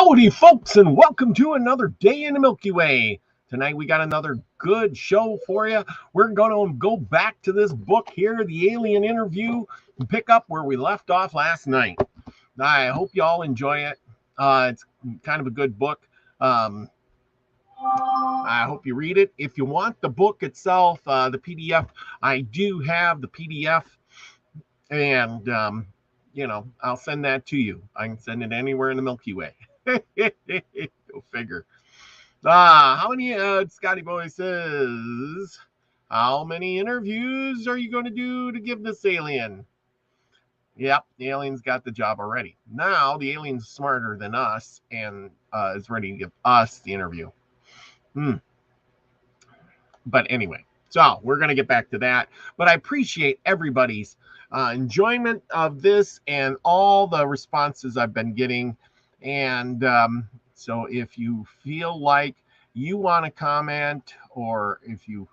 Howdy, folks, and welcome to another day in the Milky Way. Tonight we got another good show for you. We're going to go back to this book here, The Alien Interview, and pick up where we left off last night. I hope you all enjoy it. It's kind of a good book. I hope you read it. If you want the book itself, the PDF, I do have the PDF, and I'll send that to you. I can send it anywhere in the Milky Way. Go figure. How many, Scotty Boy says, how many interviews are you going to do to give this alien? Yep, the alien's got the job already. Now the alien's smarter than us and is ready to give us the interview. But anyway, so we're going to get back to that. But I appreciate everybody's enjoyment of this and all the responses I've been getting. And so if you feel like you want to comment, or if you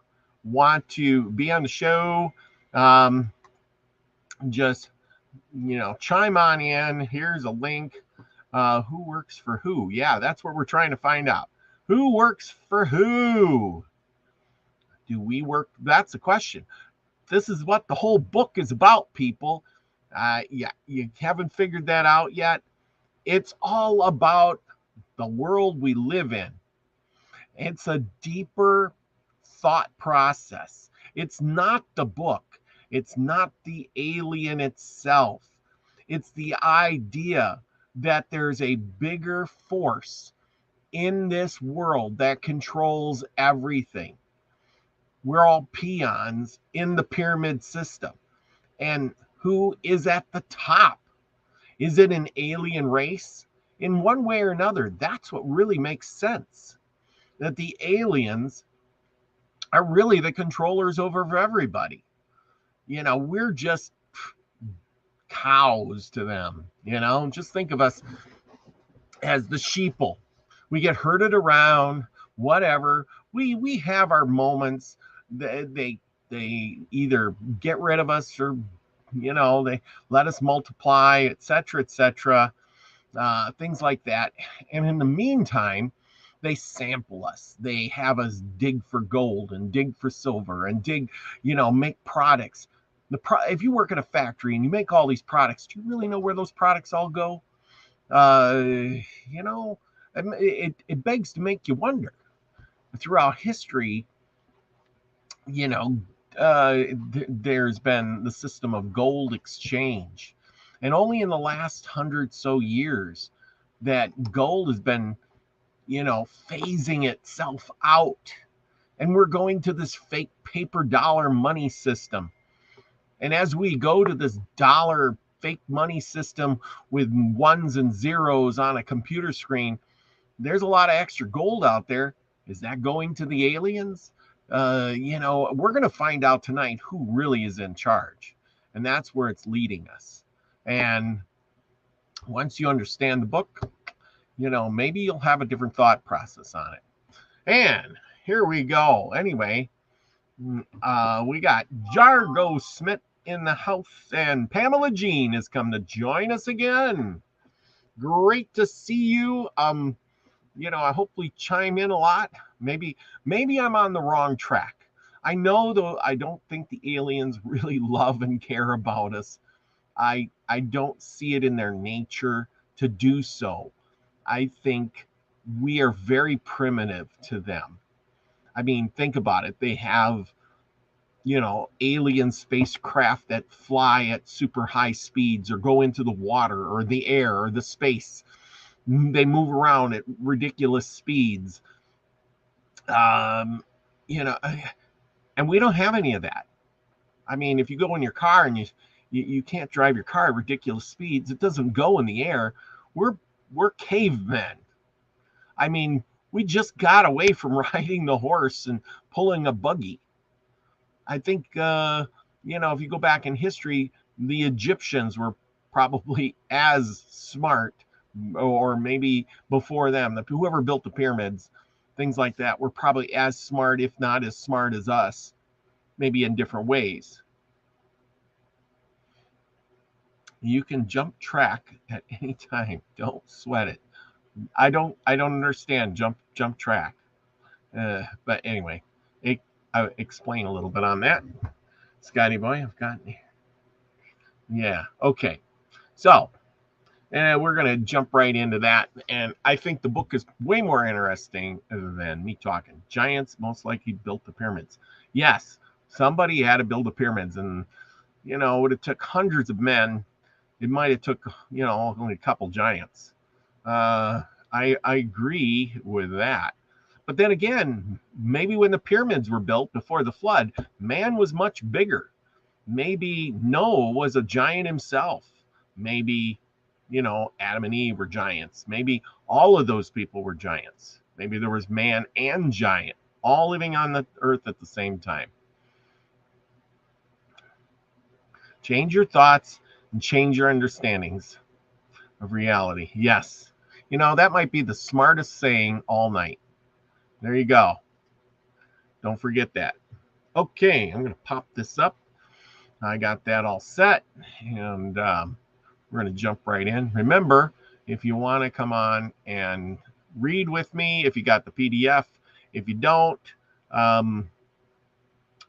want to be on the show, just, chime on in. Here's a link. Who works for who? Yeah, that's what we're trying to find out. Who works for who? Do we work? That's the question. This is what the whole book is about, people. Yeah, you haven't figured that out yet. It's all about the world we live in. It's a deeper thought process. It's not the book. It's not the alien itself. It's the idea that there's a bigger force in this world that controls everything. We're all peons in the pyramid system. And who is at the top? Is it an alien race? In one way or another, that's what really makes sense. That the aliens are really the controllers over everybody. We're just cows to them. Just think of us as the sheeple. We get herded around, whatever. We have our moments. They either get rid of us, or they let us multiply, etc., things like that. And in the meantime, they sample us. They have us dig for gold and dig for silver and make products. If you work at a factory and you make all these products, do you really know where those products all go? It begs to make you wonder. Throughout history, there's been the system of gold exchange, and only in the last 100 so years that gold has been phasing itself out, and we're going to this fake paper dollar money system. And as we go to this dollar fake money system with ones and zeros on a computer screen, there's a lot of extra gold out there. Is that going to the aliens? We're going to find out tonight who really is in charge. And that's where it's leading us. And once you understand the book, maybe you'll have a different thought process on it. And here we go. Anyway, we got Jargo Smith in the house, and Pamela Jean has come to join us again. Great to see you. I hopefully chime in a lot. Maybe I'm on the wrong track. I know, though, I don't think the aliens really love and care about us. I don't see it in their nature to do so. I think we are very primitive to them. I mean, think about it. They have, alien spacecraft that fly at super high speeds or go into the water or the air or the space. They move around at ridiculous speeds. And we don't have any of that. I mean, if you go in your car and you can't drive your car at ridiculous speeds, it doesn't go in the air. We're cavemen. I mean, we just got away from riding the horse and pulling a buggy. I think, if you go back in history, the Egyptians were probably as smart, or maybe before them, whoever built the pyramids, things like that, were probably as smart, if not as smart as us, maybe in different ways. You can jump track at any time. Don't sweat it. I don't understand jump track. But anyway, I explain a little bit on that. Scotty boy, I've got, yeah, okay. So, and we're going to jump right into that. And I think the book is way more interesting than me talking. Giants most likely built the pyramids. Yes, somebody had to build the pyramids, and it would have took hundreds of men. It might have took only a couple giants. I agree with that. But then again, maybe when the pyramids were built before the flood, man was much bigger. Maybe Noah was a giant himself. Maybe, Adam and Eve were giants. Maybe all of those people were giants. Maybe there was man and giant all living on the earth at the same time. Change your thoughts and change your understandings of reality. Yes. That might be the smartest saying all night. There you go. Don't forget that. Okay, I'm going to pop this up. I got that all set, and we're going to jump right in. Remember, if you want to come on and read with me, if you got the PDF, if you don't,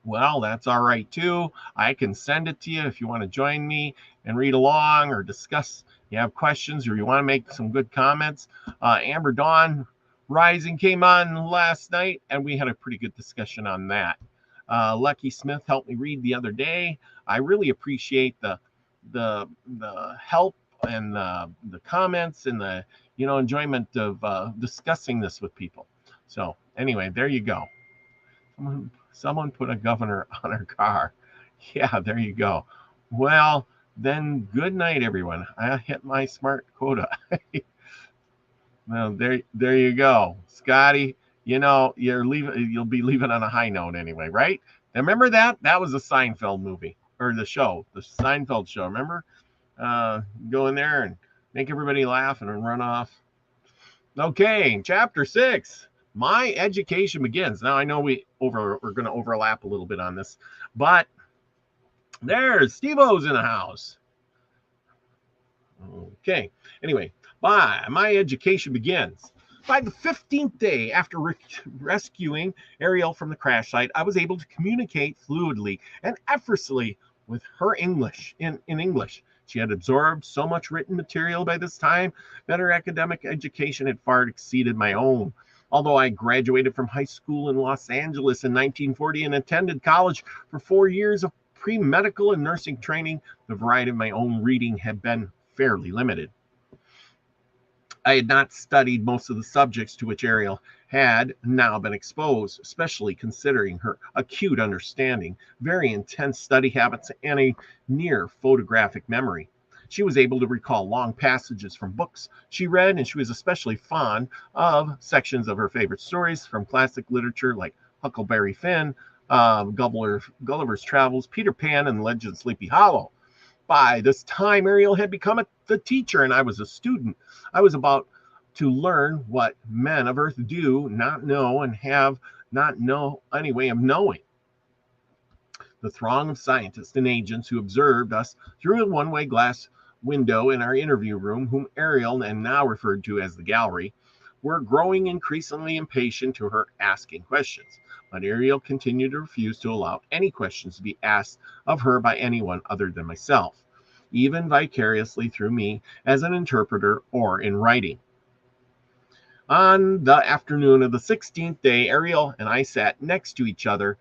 well, that's all right too. I can send it to you if you want to join me and read along or discuss. You have questions or you want to make some good comments. Amber Dawn Rising came on last night, and we had a pretty good discussion on that. Lucky Smith helped me read the other day. I really appreciate the help and the comments and the enjoyment of discussing this with people. So anyway, there you go. Someone put a governor on her car. Yeah, there you go. Well, then good night, everyone. I hit my smart quota. Well, there you go, Scotty. You'll be leaving on a high note anyway, right? Now, remember that was a Seinfeld movie, or the show, the Seinfeld show. Remember, go in there and make everybody laugh and then run off. Okay, chapter 6. My education begins. Now I know we're going to overlap a little bit on this, but there's Steve-O's in the house. Okay. Anyway, my education begins. By the 15th day after rescuing Ariel from the crash site, I was able to communicate fluidly and effortlessly with her in English. She had absorbed so much written material by this time that her academic education had far exceeded my own. Although I graduated from high school in Los Angeles in 1940 and attended college for 4 years of pre-medical and nursing training, the variety of my own reading had been fairly limited. I had not studied most of the subjects to which Ariel had now been exposed, especially considering her acute understanding, very intense study habits, and a near photographic memory. She was able to recall long passages from books she read, and she was especially fond of sections of her favorite stories from classic literature like Huckleberry Finn, Gulliver's Travels, Peter Pan, and Legend of Sleepy Hollow. By this time, Ariel had become the teacher, and I was a student. I was about to learn what men of Earth do not know and have not know any way of knowing. The throng of scientists and agents who observed us through a one-way glass window in our interview room, whom Ariel and now referred to as the gallery, were growing increasingly impatient to her asking questions. But Ariel continued to refuse to allow any questions to be asked of her by anyone other than myself, even vicariously through me as an interpreter or in writing. On the afternoon of the 16th day, Ariel and I sat next to each other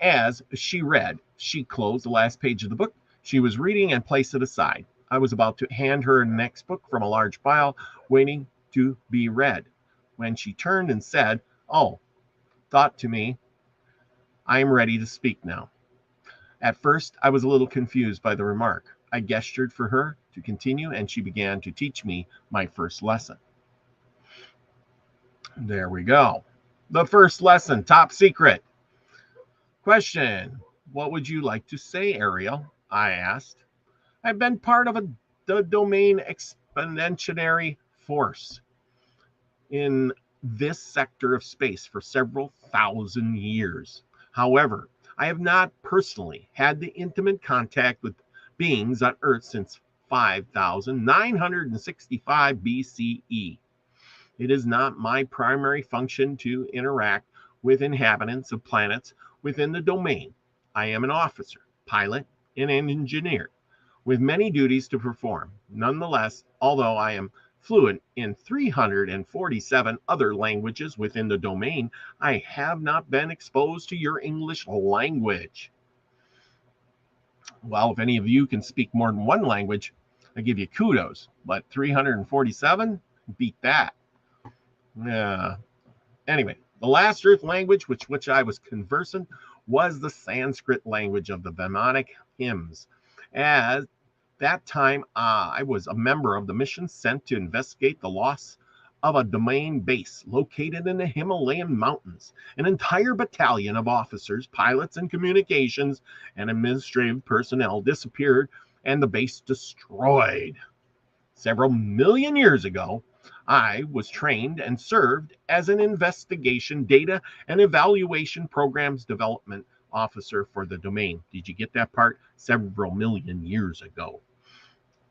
as she read. She closed the last page of the book she was reading and placed it aside. I was about to hand her the next book from a large pile, waiting to be read, when she turned and said, "Oh," thought to me, "I am ready to speak now." At first, I was a little confused by the remark. I gestured for her to continue, and she began to teach me my first lesson. There we go. The first lesson, top secret. Question: what would you like to say, Ariel? I asked. I've been part of the domain exponentiary force in this sector of space for several thousand years. However, I have not personally had the intimate contact with beings on Earth since 5,965 BCE. It is not my primary function to interact with inhabitants of planets within the domain. I am an officer, pilot, and an engineer with many duties to perform. Nonetheless, although I am fluent in 347 other languages within the domain, I have not been exposed to your English language. Well, if any of you can speak more than one language, I give you kudos. But 347, beat that. Anyway, the last Earth language which I was conversant was the Sanskrit language of the Vedic hymns. At that time, I was a member of the mission sent to investigate the loss of a domain base located in the Himalayan mountains. An entire battalion of officers, pilots, and communications and administrative personnel disappeared and the base destroyed. Several million years ago, I was trained and served as an investigation, data, and evaluation programs development officer for the domain. Did you get that part? Several million years ago.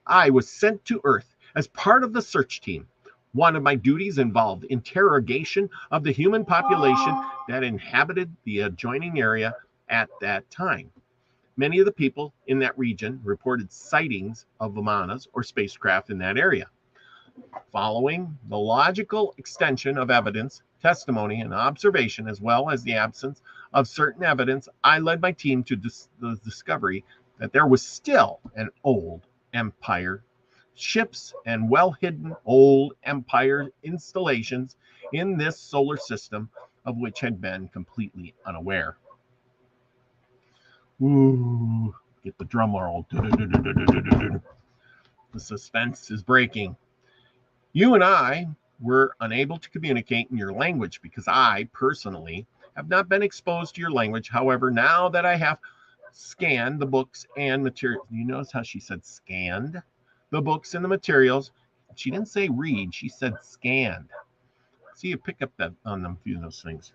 I was sent to Earth as part of the search team. One of my duties involved interrogation of the human population that inhabited the adjoining area at that time. Many of the people in that region reported sightings of vimanas or spacecraft in that area. Following the logical extension of evidence, testimony, and observation, as well as the absence of certain evidence, I led my team to the discovery that there was still an old empire, ships, and well-hidden old empire installations in this solar system of which had been completely unaware. Ooh, get the drum roll. The suspense is breaking. You and I were unable to communicate in your language because I, personally, have not been exposed to your language. However, now that I have scanned the books and materials, you notice how she said scanned the books and the materials. She didn't say read, she said scanned. See, you pick up that on a few of those things.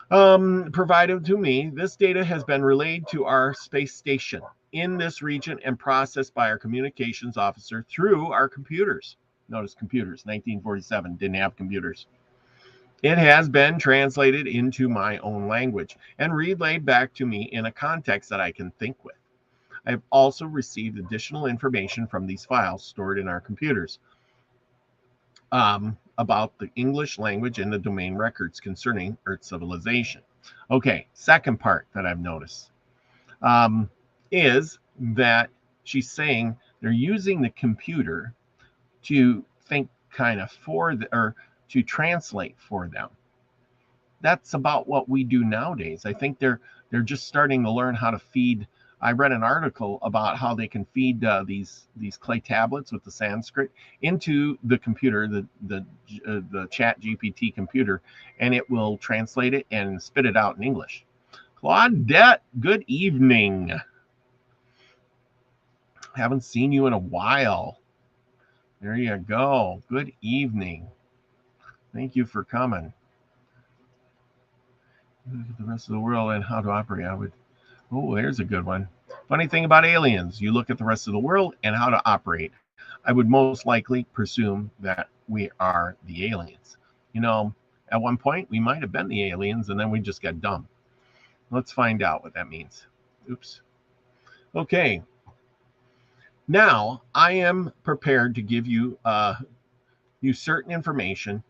Provided to me, this data has been relayed to our space station in this region and processed by our communications officer through our computers. Notice computers, 1947, didn't have computers. It has been translated into my own language and relayed back to me in a context that I can think with. I have also received additional information from these files stored in our computers about the English language and the domain records concerning Earth civilization. Okay, second part that I've noticed is that she's saying they're using the computer to think kind of or to translate for them. That's about what we do nowadays. I think they're just starting to learn how to feed. I read an article about how they can feed these clay tablets with the Sanskrit into the computer, the Chat GPT computer, and it will translate it and spit it out in English. Claudette, good evening. Haven't seen you in a while. There you go. Good evening. Thank you for coming. Look at the rest of the world and how to operate. Oh, there's a good one. Funny thing about aliens, you look at the rest of the world and how to operate. I would most likely presume that we are the aliens. You know, at one point, we might have been the aliens and then we just got dumb. Let's find out what that means. Oops. Okay. Now, I am prepared to give you certain information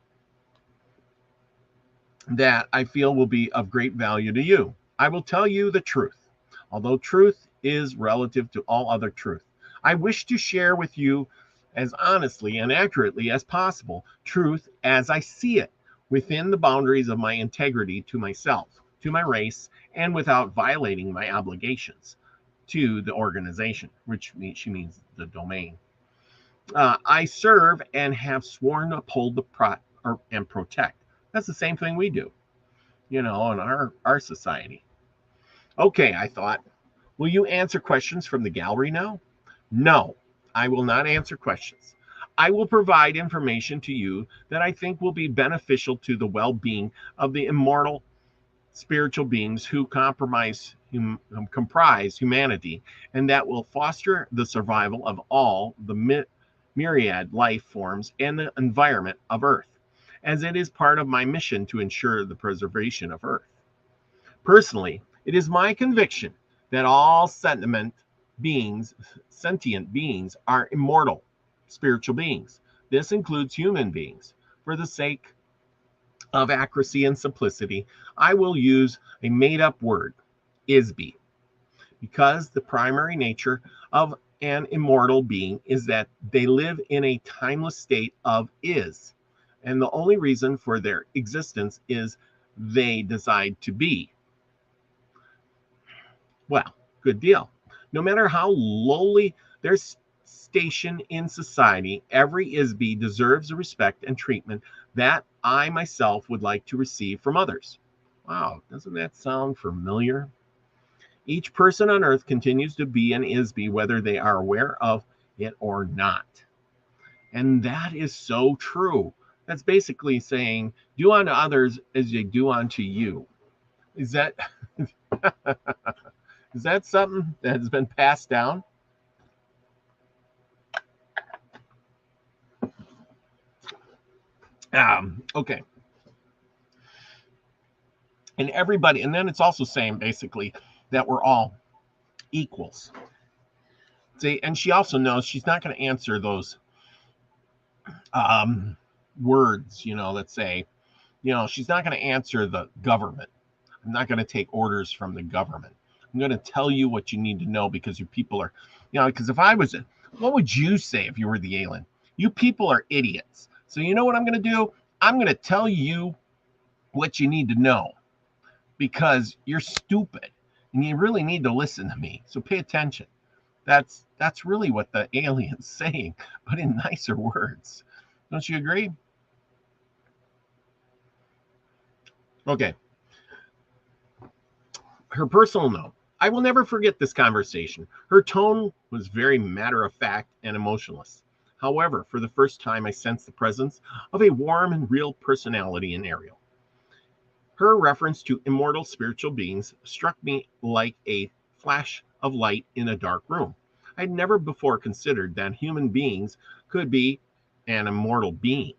that I feel will be of great value to you. I will tell you the truth, although truth is relative to all other truth. I wish to share with you as honestly and accurately as possible truth as I see it within the boundaries of my integrity to myself, to my race, and without violating my obligations to the organization, which she means the domain. I serve and have sworn to uphold and protect. That's the same thing we do, you know, in our society. Okay, I thought, will you answer questions from the gallery now? No, I will not answer questions. I will provide information to you that I think will be beneficial to the well-being of the immortal spiritual beings who comprise humanity, and that will foster the survival of all the myriad life forms and the environment of Earth, as it is part of my mission to ensure the preservation of Earth. Personally, it is my conviction that all sentient beings are immortal, spiritual beings. This includes human beings. For the sake of accuracy and simplicity, I will use a made-up word, ISBE, because the primary nature of an immortal being is that they live in a timeless state of is, and the only reason for their existence is they decide to be. Well, good deal. No matter how lowly their station in society, every ISBE deserves the respect and treatment that I myself would like to receive from others. Wow, doesn't that sound familiar? Each person on earth continues to be an ISBE whether they are aware of it or not. And that is so true. That's basically saying, do unto others as you do unto you. Is that is that something that has been passed down? Okay. And everybody, and then it's also saying basically that we're all equals. See, and she also knows she's not going to answer those words, that say, she's not going to answer the government. I'm not going to take orders from the government. I'm going to tell you what you need to know because your people are, because if I was what would you say if you were the alien? You people are idiots. So you know what I'm going to do? I'm going to tell you what you need to know because you're stupid and you really need to listen to me. So pay attention. That's really what the alien's saying, but in nicer words. Don't you agree? Okay. Her personal note. I will never forget this conversation. Her tone was very matter-of-fact and emotionless. However, for the first time, I sensed the presence of a warm and real personality in Ariel. Her reference to immortal spiritual beings struck me like a flash of light in a dark room. I had never before considered that human beings could be an immortal being.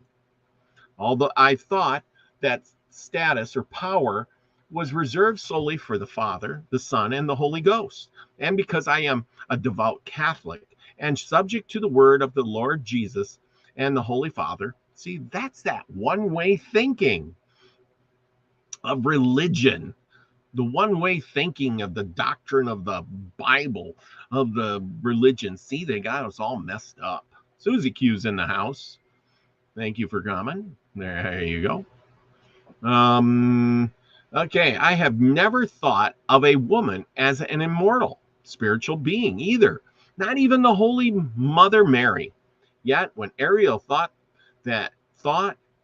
Although I thought that status or power was reserved solely for the Father, the Son, and the Holy Ghost. And because I am a devout Catholic and subject to the word of the Lord Jesus and the Holy Father, see, that's that one-way thinking of religion, the one-way thinking of the doctrine of the Bible, of the religion. See, they got us all messed up. Susie Q's in the house. Thank you for coming. There you go. Okay, I have never thought of a woman as an immortal spiritual being either, not even the Holy Mother Mary. Yet, when Ariel thought,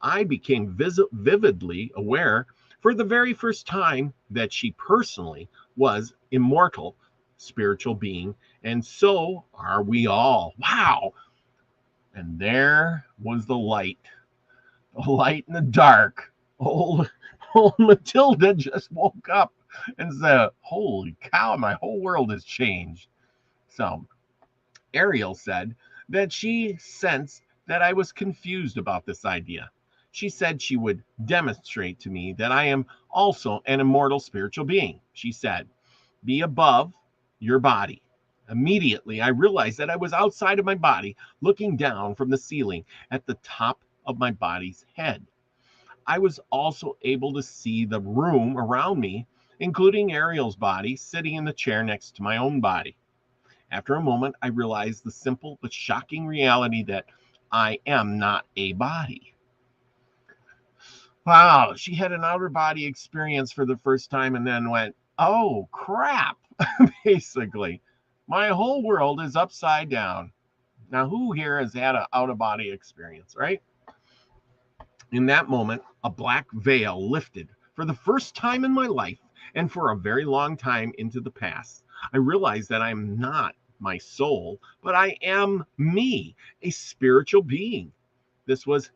I became vividly aware for the very first time that she personally was immortal spiritual being, and so are we all. Wow. And there was the light in the dark. Old Matilda just woke up and said, holy cow, my whole world has changed. So Ariel said that she sensed that I was confused about this idea. She said she would demonstrate to me that I am also an immortal spiritual being. She said, be above your body. Immediately, I realized that I was outside of my body, looking down from the ceiling at the top of my body's head. I was also able to see the room around me, including Ariel's body, sitting in the chair next to my own body. After a moment, I realized the simple but shocking reality that I am not a body. Wow, she had an outer body experience for the first time and then went, oh, crap, basically. My whole world is upside down. Now, who here has had an out-of-body experience, right? In that moment, a black veil lifted for the first time in my life and for a very long time into the past. I realized that I'm not my soul, but I am me, a spiritual being. This was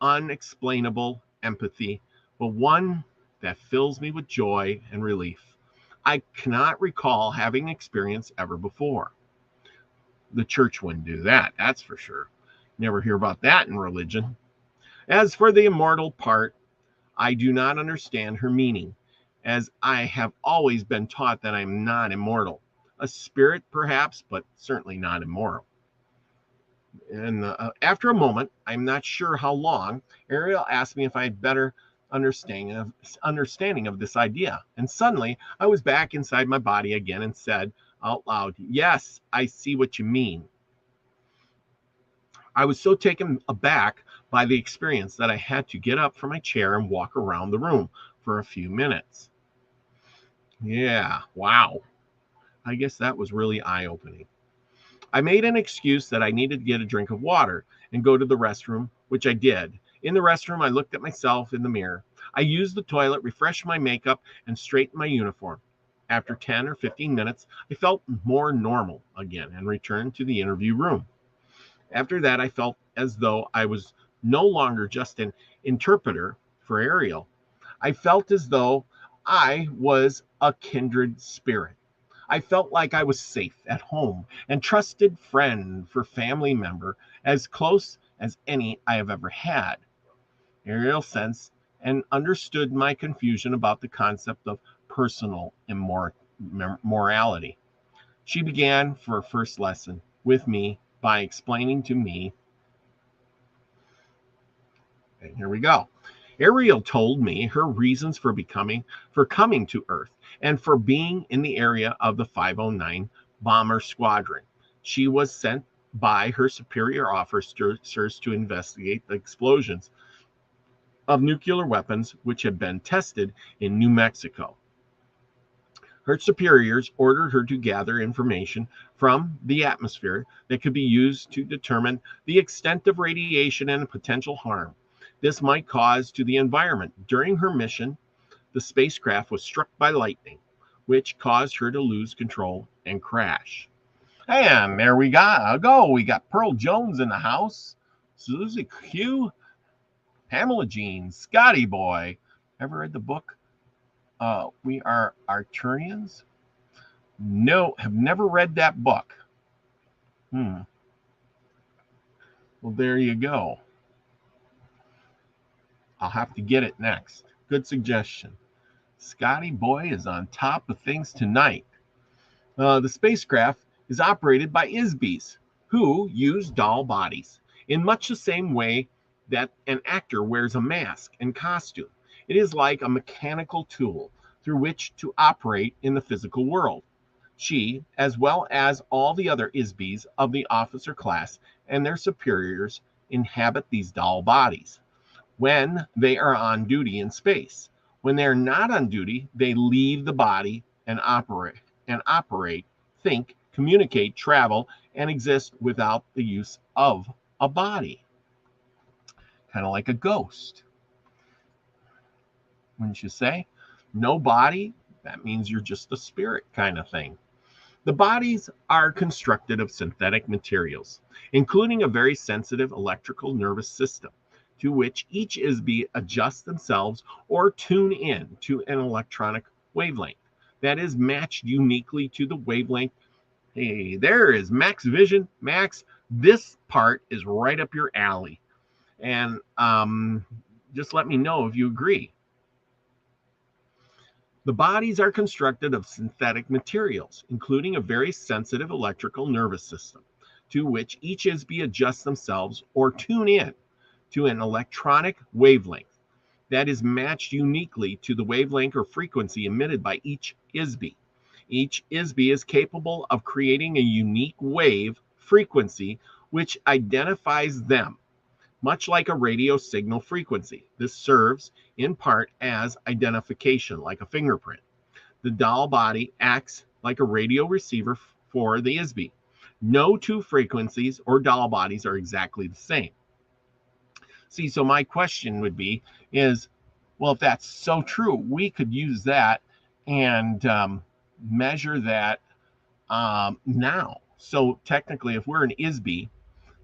unexplainable empathy, but one that fills me with joy and relief. I cannot recall having experienced ever before. The church wouldn't do that, that's for sure. Never hear about that in religion. As for the immortal part, I do not understand her meaning, as I have always been taught that I am not immortal. A spirit, perhaps, but certainly not immortal. And after a moment, I'm not sure how long, Ariel asked me if I had better understanding of this idea. And suddenly, I was back inside my body again and said out loud, "Yes, I see what you mean." I was so taken aback by the experience that I had to get up from my chair and walk around the room for a few minutes. Yeah, wow. I guess that was really eye-opening. I made an excuse that I needed to get a drink of water and go to the restroom, which I did. In the restroom, I looked at myself in the mirror. I used the toilet, refreshed my makeup, and straightened my uniform. After 10 or 15 minutes, I felt more normal again and returned to the interview room. After that, I felt as though I was no longer just an interpreter for Ariel. I felt as though I was a kindred spirit. I felt like I was safe at home and trusted friend for family member, as close as any I have ever had. Ariel sensed and understood my confusion about the concept of personal immorality. She began her first lesson with me by explaining to me, and here we go. Ariel told me her reasons for coming to Earth and for being in the area of the 509 bomber squadron. She was sent by her superior officers to investigate the explosions of nuclear weapons which had been tested in New Mexico. Her superiors ordered her to gather information from the atmosphere that could be used to determine the extent of radiation and potential harm this might cause to the environment. During her mission, the spacecraft was struck by lightning, which caused her to lose control and crash. And there we go. We got Pearl Jones in the house, Susie Q, Pamela Jean, Scotty Boy. Ever read the book? We Are Arturians? No, have never read that book. Well, there you go. I'll have to get it next. Good suggestion. Scotty Boy is on top of things tonight. The spacecraft is operated by ISBs, who use doll bodies in much the same way that an actor wears a mask and costume. It is like a mechanical tool through which to operate in the physical world. She, as well as all the other ISBs of the officer class and their superiors, inhabit these doll bodies when they are on duty in space. When they are not on duty, they leave the body and operate, think, communicate, travel, and exist without the use of a body. Kind of like a ghost. Wouldn't you say? No body, that means you're just a spirit kind of thing. The bodies are constructed of synthetic materials, including a very sensitive electrical nervous system, to which each ISB adjusts themselves or tune in to an electronic wavelength that is matched uniquely to the wavelength. Hey, there is Max Vision. Max, this part is right up your alley. And just let me know if you agree. The bodies are constructed of synthetic materials, including a very sensitive electrical nervous system, to which each ISB adjusts themselves or tune in to an electronic wavelength that is matched uniquely to the wavelength or frequency emitted by each ISB. Each ISB is capable of creating a unique wave frequency which identifies them, much like a radio signal frequency. This serves in part as identification, like a fingerprint. The doll body acts like a radio receiver for the ISB. No two frequencies or doll bodies are exactly the same. See, so my question would be is, well, if that's so true, we could use that and measure that now. So technically, if we're an ISB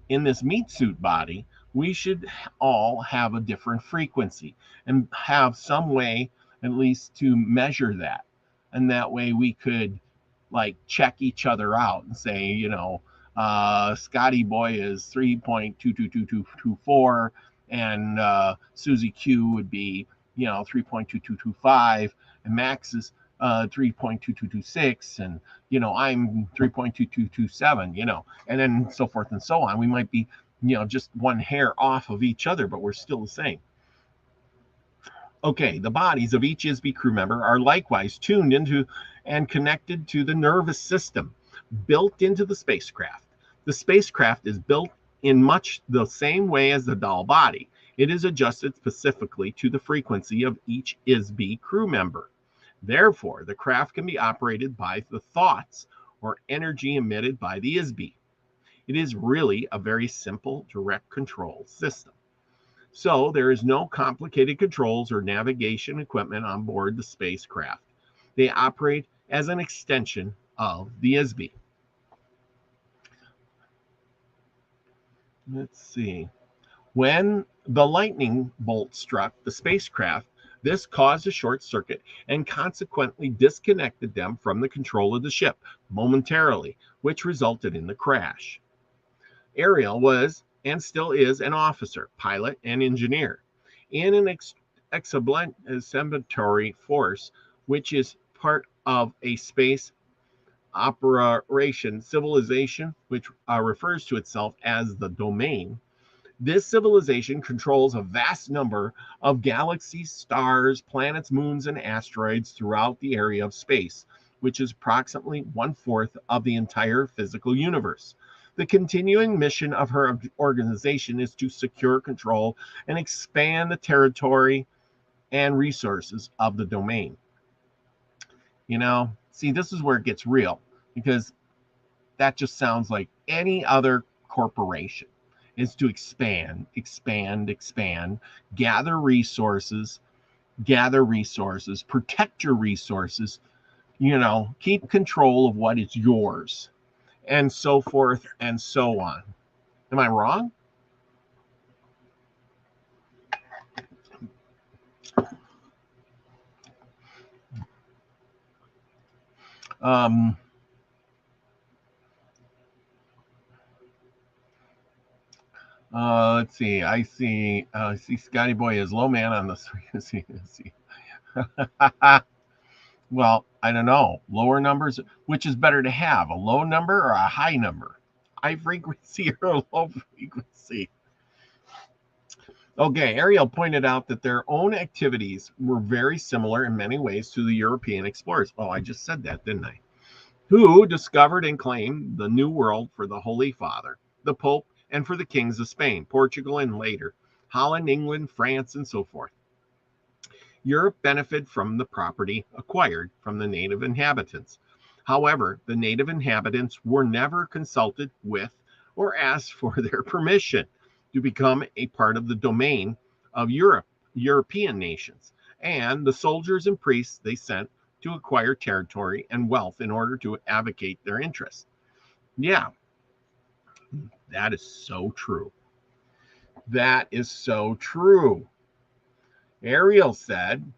in this meat suit body, we should all have a different frequency and have some way at least to measure that. And that way we could like check each other out and say, Scotty Boy is 3.22224, and Susie Q would be 3.2225, and Max is 3.2226, and I'm 3.2227, and then so forth and so on. We might be just one hair off of each other, but we're still the same. Okay, the bodies of each ISB crew member are likewise tuned into and connected to the nervous system built into the spacecraft. The spacecraft is built in much the same way as the doll body. It is adjusted specifically to the frequency of each ISB crew member. Therefore, the craft can be operated by the thoughts or energy emitted by the ISB. It is really a very simple direct control system. So there is no complicated controls or navigation equipment on board the spacecraft. They operate as an extension of the ISB. Let's see. When the lightning bolt struck the spacecraft, this caused a short circuit and consequently disconnected them from the control of the ship momentarily, which resulted in the crash. Ariel was and still is an officer, pilot, and engineer in an explanatory force, which is part of a space operation civilization, which refers to itself as the domain. This civilization controls a vast number of galaxies, stars, planets, moons, and asteroids throughout the area of space, which is approximately 1/4 of the entire physical universe. The continuing mission of her organization is to secure control and expand the territory and resources of the domain. See, this is where it gets real, because that just sounds like any other corporation is to expand, gather resources, protect your resources, keep control of what is yours, and so forth and so on. Am I wrong? Let's see. I see Scotty Boy is low man on the frequency. Well, I don't know. Lower numbers, which is better to have, a low number or a high number? High frequency or a low frequency? Okay, Ariel pointed out that their own activities were very similar in many ways to the European explorers. Oh, I just said that, didn't I? Who discovered and claimed the New World for the Holy Father, the Pope, and for the kings of Spain, Portugal, and later Holland, England, France, and so forth. Europe benefited from the property acquired from the native inhabitants. However, the native inhabitants were never consulted with or asked for their permission to become a part of the domain of European nations, and the soldiers and priests they sent to acquire territory and wealth in order to advocate their interests. Yeah, that is so true. That is so true. Ariel said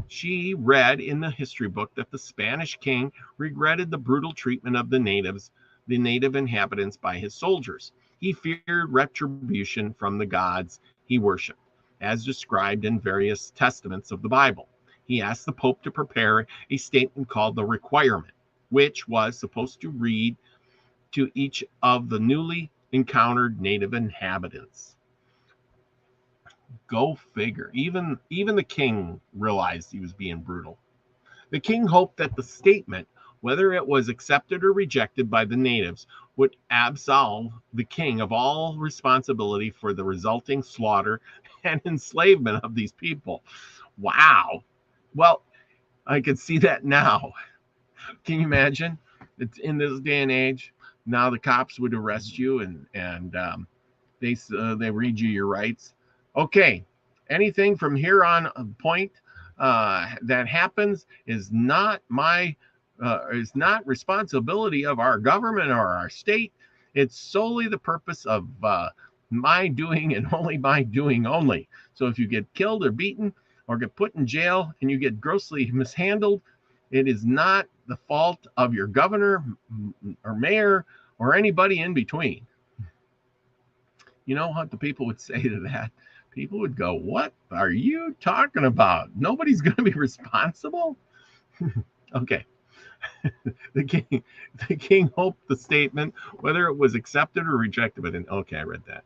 she read in the history book that the Spanish king regretted the brutal treatment of the native inhabitants by his soldiers. He feared retribution from the gods he worshipped, as described in various testaments of the Bible. He asked the Pope to prepare a statement called the Requirement, which was supposed to read to each of the newly encountered native inhabitants. Go figure. Even the king realized he was being brutal. The king hoped that the statement, whether it was accepted or rejected by the natives, would absolve the king of all responsibility for the resulting slaughter and enslavement of these people. Wow. Well, I could see that now. Can you imagine? It's in this day and age. Now the cops would arrest you and they read you your rights. Okay, anything from here on point that happens is not responsibility of our government or our state. It's solely the purpose of my doing and only my doing only. So if you get killed or beaten or get put in jail and you get grossly mishandled, it is not the fault of your governor or mayor or anybody in between. You know what the people would say to that? People would go, "What are you talking about? Nobody's going to be responsible?" Okay. The king hoped the statement, whether it was accepted or rejected, but okay, I read that.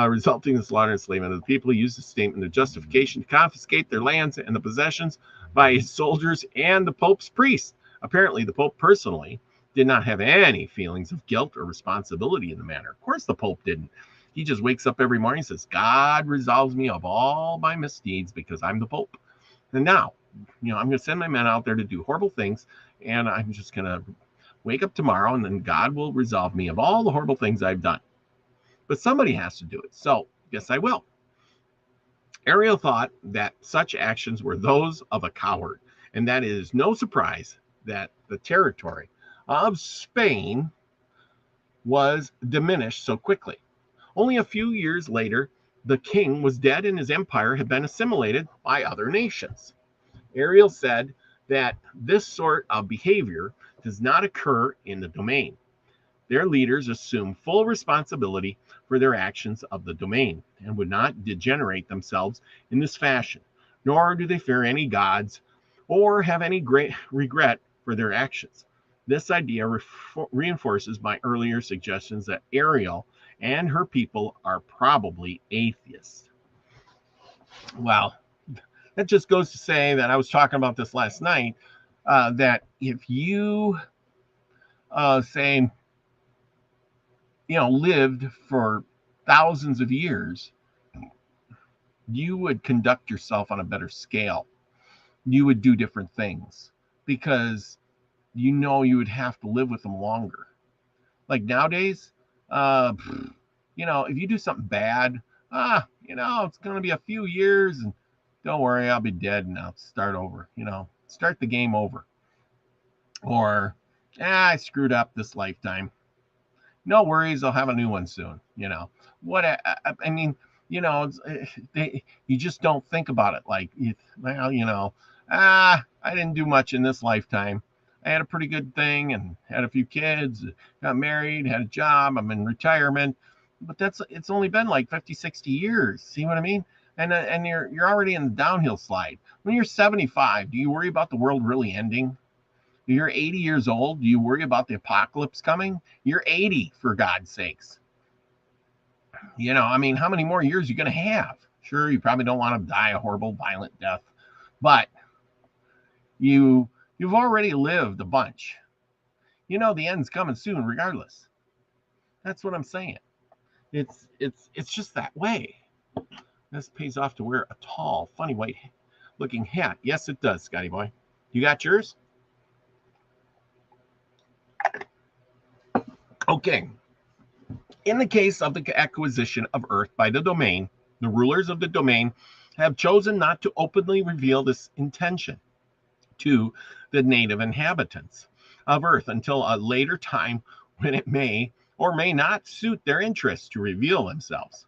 Resulting in slaughter and enslavement of the people, used the statement of justification to confiscate their lands and the possessions by his soldiers and the Pope's priests. Apparently, the Pope personally did not have any feelings of guilt or responsibility in the matter. Of course, the Pope didn't. He just wakes up every morning and says, "God resolves me of all my misdeeds because I'm the Pope. And now, I'm going to send my men out there to do horrible things, and I'm just going to wake up tomorrow, and then God will resolve me of all the horrible things I've done. But somebody has to do it, so yes, I will." Ariel thought that such actions were those of a coward, and that it is no surprise that the territory of Spain was diminished so quickly. Only a few years later, the king was dead and his empire had been assimilated by other nations. Ariel said that this sort of behavior does not occur in the domain. Their leaders assume full responsibility for their actions of the domain and would not degenerate themselves in this fashion, nor do they fear any gods or have any great regret for their actions. This idea reinforces my earlier suggestions that Ariel and her people are probably atheists. Well, that just goes to say that I was talking about this last night, that if you say, lived for thousands of years, you would conduct yourself on a better scale. You would do different things because you would have to live with them longer. Like nowadays, if you do something bad, it's going to be a few years and don't worry, I'll be dead and I'll start over, start the game over. Or, I screwed up this lifetime. No worries, I'll have a new one soon. What I mean, you just don't think about it like, I didn't do much in this lifetime. I had a pretty good thing and had a few kids, got married, had a job, I'm in retirement. But it's only been like 50, 60 years. See what I mean? And you're already in the downhill slide. When you're 75, do you worry about the world really ending? You're 80 years old. Do you worry about the apocalypse coming? You're 80, for God's sakes. How many more years are you going to have? Sure, you probably don't want to die a horrible, violent death, but you've already lived a bunch. The end's coming soon, regardless. That's what I'm saying. It's just that way. This pays off to wear a tall, funny white-looking hat. Yes, it does, Scotty boy. You got yours? Okay. In the case of the acquisition of Earth by the domain, the rulers of the domain have chosen not to openly reveal this intention to the native inhabitants of Earth until a later time when it may or may not suit their interests to reveal themselves.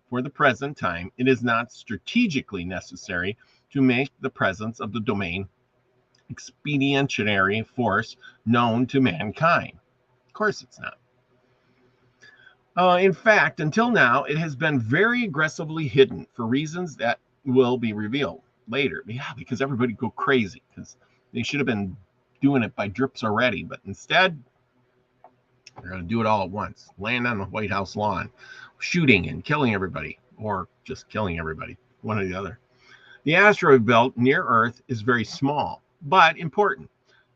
For the present time, it is not strategically necessary to make the presence of the domain expeditionary force known to mankind. Of course it's not. In fact, until now, it has been very aggressively hidden for reasons that will be revealed later. Yeah, because everybody go crazy because they should have been doing it by drips already, but instead, they're going to do it all at once. Land on the White House lawn, shooting and killing everybody, or just killing everybody, one or the other. The asteroid belt near Earth is very small, but important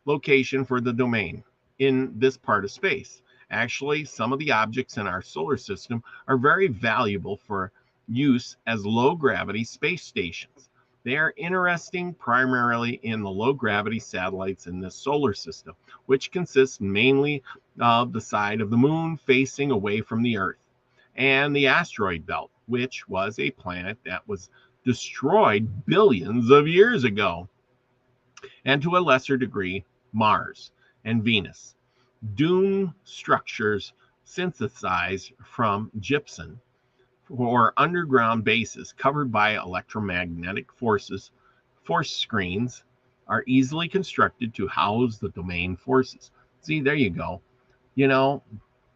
location for the domain in this part of space. Actually, some of the objects in our solar system are very valuable for use as low-gravity space stations. They are interesting primarily in the low-gravity satellites in this solar system, which consists mainly of the side of the moon facing away from the Earth, and the asteroid belt, which was a planet that was destroyed billions of years ago, and to a lesser degree, Mars and Venus. Dune structures synthesized from gypsum or underground bases covered by electromagnetic force screens are easily constructed to house the domain forces. See, there you go.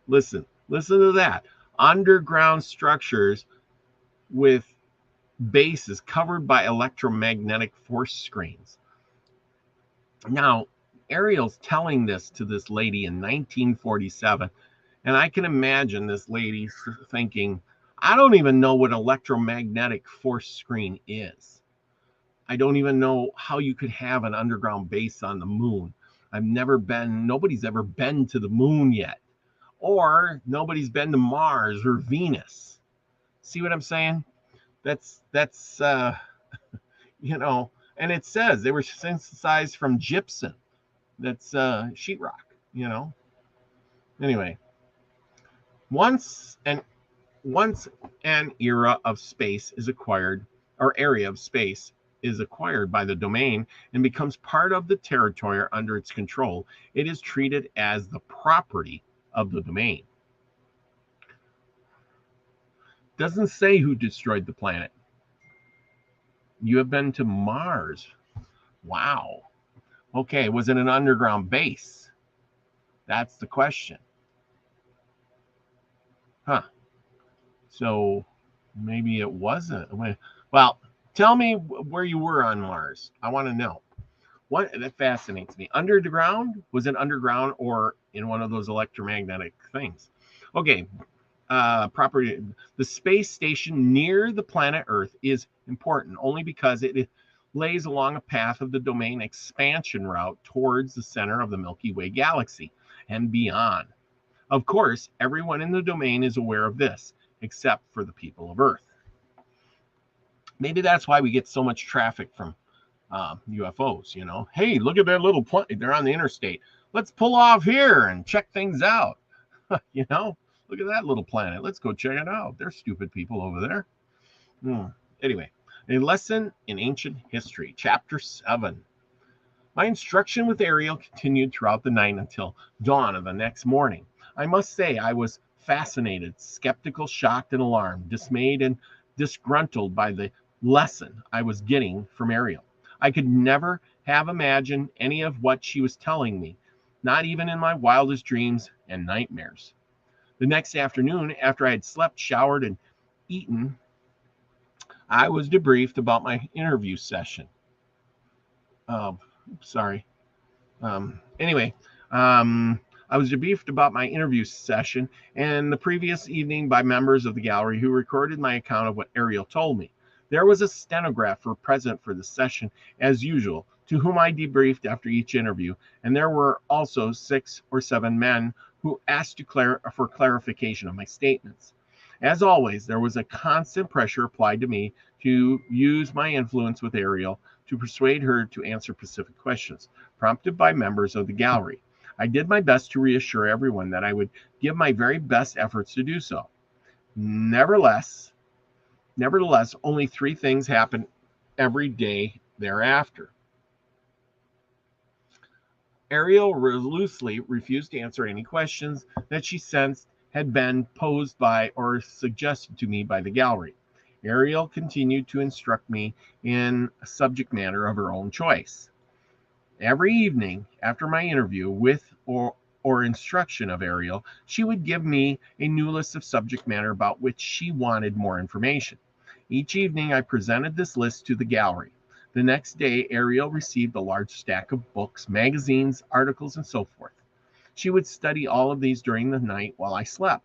Listen to that. Underground structures with bases covered by electromagnetic force screens. Now, Ariel's telling this to this lady in 1947, and I can imagine this lady thinking, I don't even know what electromagnetic force screen is. I don't even know how you could have an underground base on the moon. Nobody's ever been to the moon yet, or nobody's been to Mars or Venus. See what I'm saying? That's and it says they were synthesized from gypsum. That's sheetrock. Anyway, once an once an era of space is acquired, or area of space is acquired by the domain and becomes part of the territory under its control, it is treated as the property of the domain. Doesn't say who destroyed the planet. You have been to Mars. Wow. Okay, was it an underground base? That's the question. Huh. So maybe it wasn't. Well, tell me where you were on Mars. I want to know. That fascinates me. Underground? Was it underground or in one of those electromagnetic things? Okay. Property. The space station near the planet Earth is important only because it lays along a path of the domain expansion route towards the center of the Milky Way galaxy and beyond. Of course, everyone in the domain is aware of this, except for the people of Earth. Maybe that's why we get so much traffic from UFOs, Hey, look at that little plane. They're on the interstate. Let's pull off here and check things out. Look at that little planet. Let's go check it out. They're stupid people over there. Anyway, a lesson in ancient history, chapter 7. My instruction with Ariel continued throughout the night until dawn of the next morning. I must say I was fascinated, skeptical, shocked, and alarmed, dismayed, and disgruntled by the lesson I was getting from Ariel. I could never have imagined any of what she was telling me, not even in my wildest dreams and nightmares. The next afternoon, after I had slept, showered, and eaten, I was debriefed about my interview session. I was debriefed about my interview session and the previous evening by members of the gallery who recorded my account of what Ariel told me. There was a stenographer present for the session, as usual, to whom I debriefed after each interview, and there were also 6 or 7 men who asked for clarification of my statements. As always, there was a constant pressure applied to me to use my influence with Ariel to persuade her to answer specific questions, prompted by members of the gallery. I did my best to reassure everyone that I would give my very best efforts to do so. Nevertheless, only 3 things happened every day thereafter. Ariel resolutely refused to answer any questions that she sensed had been posed by or suggested to me by the gallery. Ariel continued to instruct me in a subject matter of her own choice. Every evening after my interview with or instruction of Ariel, she would give me a new list of subject matter about which she wanted more information. Each evening I presented this list to the gallery. The next day, Ariel received a large stack of books, magazines, articles, and so forth. She would study all of these during the night while I slept.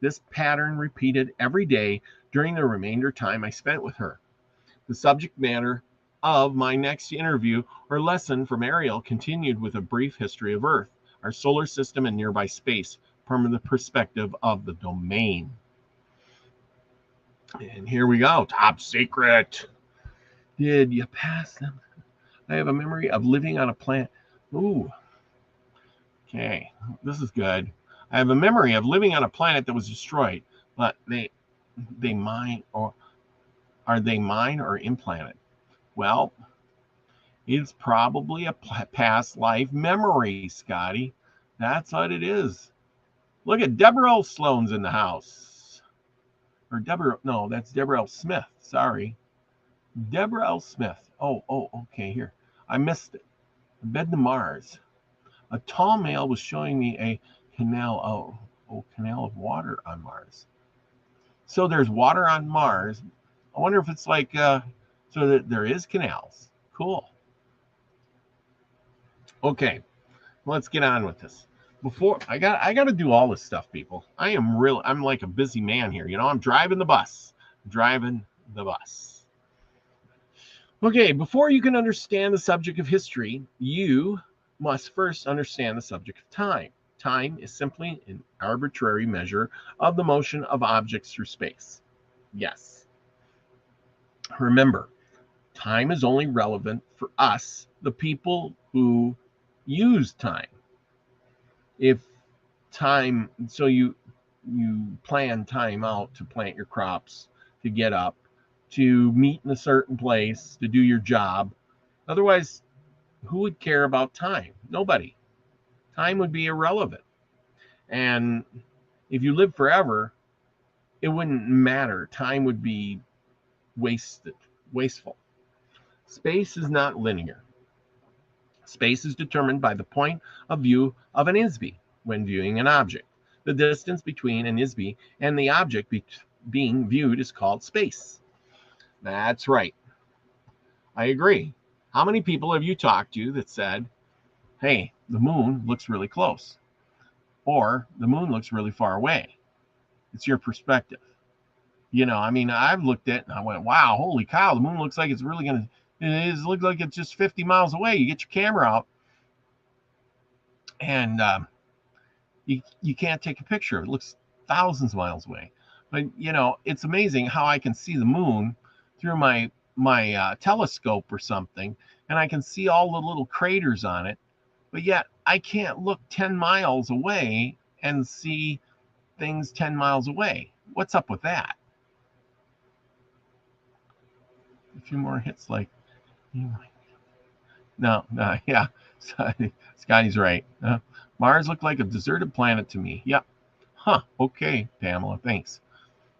This pattern repeated every day during the remainder time I spent with her. The subject matter of my next interview or lesson from Ariel continued with a brief history of Earth, our solar system, and nearby space from the perspective of the domain. And here we go. Top secret. Did you pass them? I have a memory of living on a planet. Ooh. Okay, this is good. I have a memory of living on a planet that was destroyed, but they mine, or are they mine or implanted? Well, it's probably a past life memory, Scotty. That's what it is. Look at Deborah L. Sloan's in the house. Or that's Deborah L. Smith. Sorry. Deborah L. Smith. Oh, okay, here. I missed it. Bed to Mars. A tall male was showing me a canal. Oh, canal of water on Mars. So there's water on Mars. I wonder if it's like, so that there is canals. Cool. Okay, let's get on with this. Before I got to do all this stuff, people. I'm like a busy man here. You know, I'm driving the bus. Okay, before you can understand the subject of history, you must first understand the subject of time. Time is simply an arbitrary measure of the motion of objects through space. Yes. Remember, time is only relevant for us, the people who use time. If time, so you plan time out to plant your crops, to get up, to meet in a certain place, to do your job. Otherwise, who would care about time? Nobody. Time would be irrelevant. And if you live forever, it wouldn't matter. Time would be wasteful. Space is not linear. Space is determined by the point of view of an ISB when viewing an object. The distance between an ISB and the object being viewed is called space. That's right. I agree. How many people have you talked to that said, hey, the moon looks really close, or the moon looks really far away? It's your perspective. You know, I mean, I've looked at it and I went, wow, holy cow, the moon looks like it's really going to, it looks like it's just 50 miles away. You get your camera out and you can't take a picture. It looks thousands of miles away. But, you know, it's amazing how I can see the moon through my telescope or something, and I can see all the little craters on it, but yet I can't look 10 miles away and see things 10 miles away. What's up with that? A few more hits like, no, yeah, Scotty's right. Mars looked like a deserted planet to me. Yep. Huh, okay, Pamela, thanks.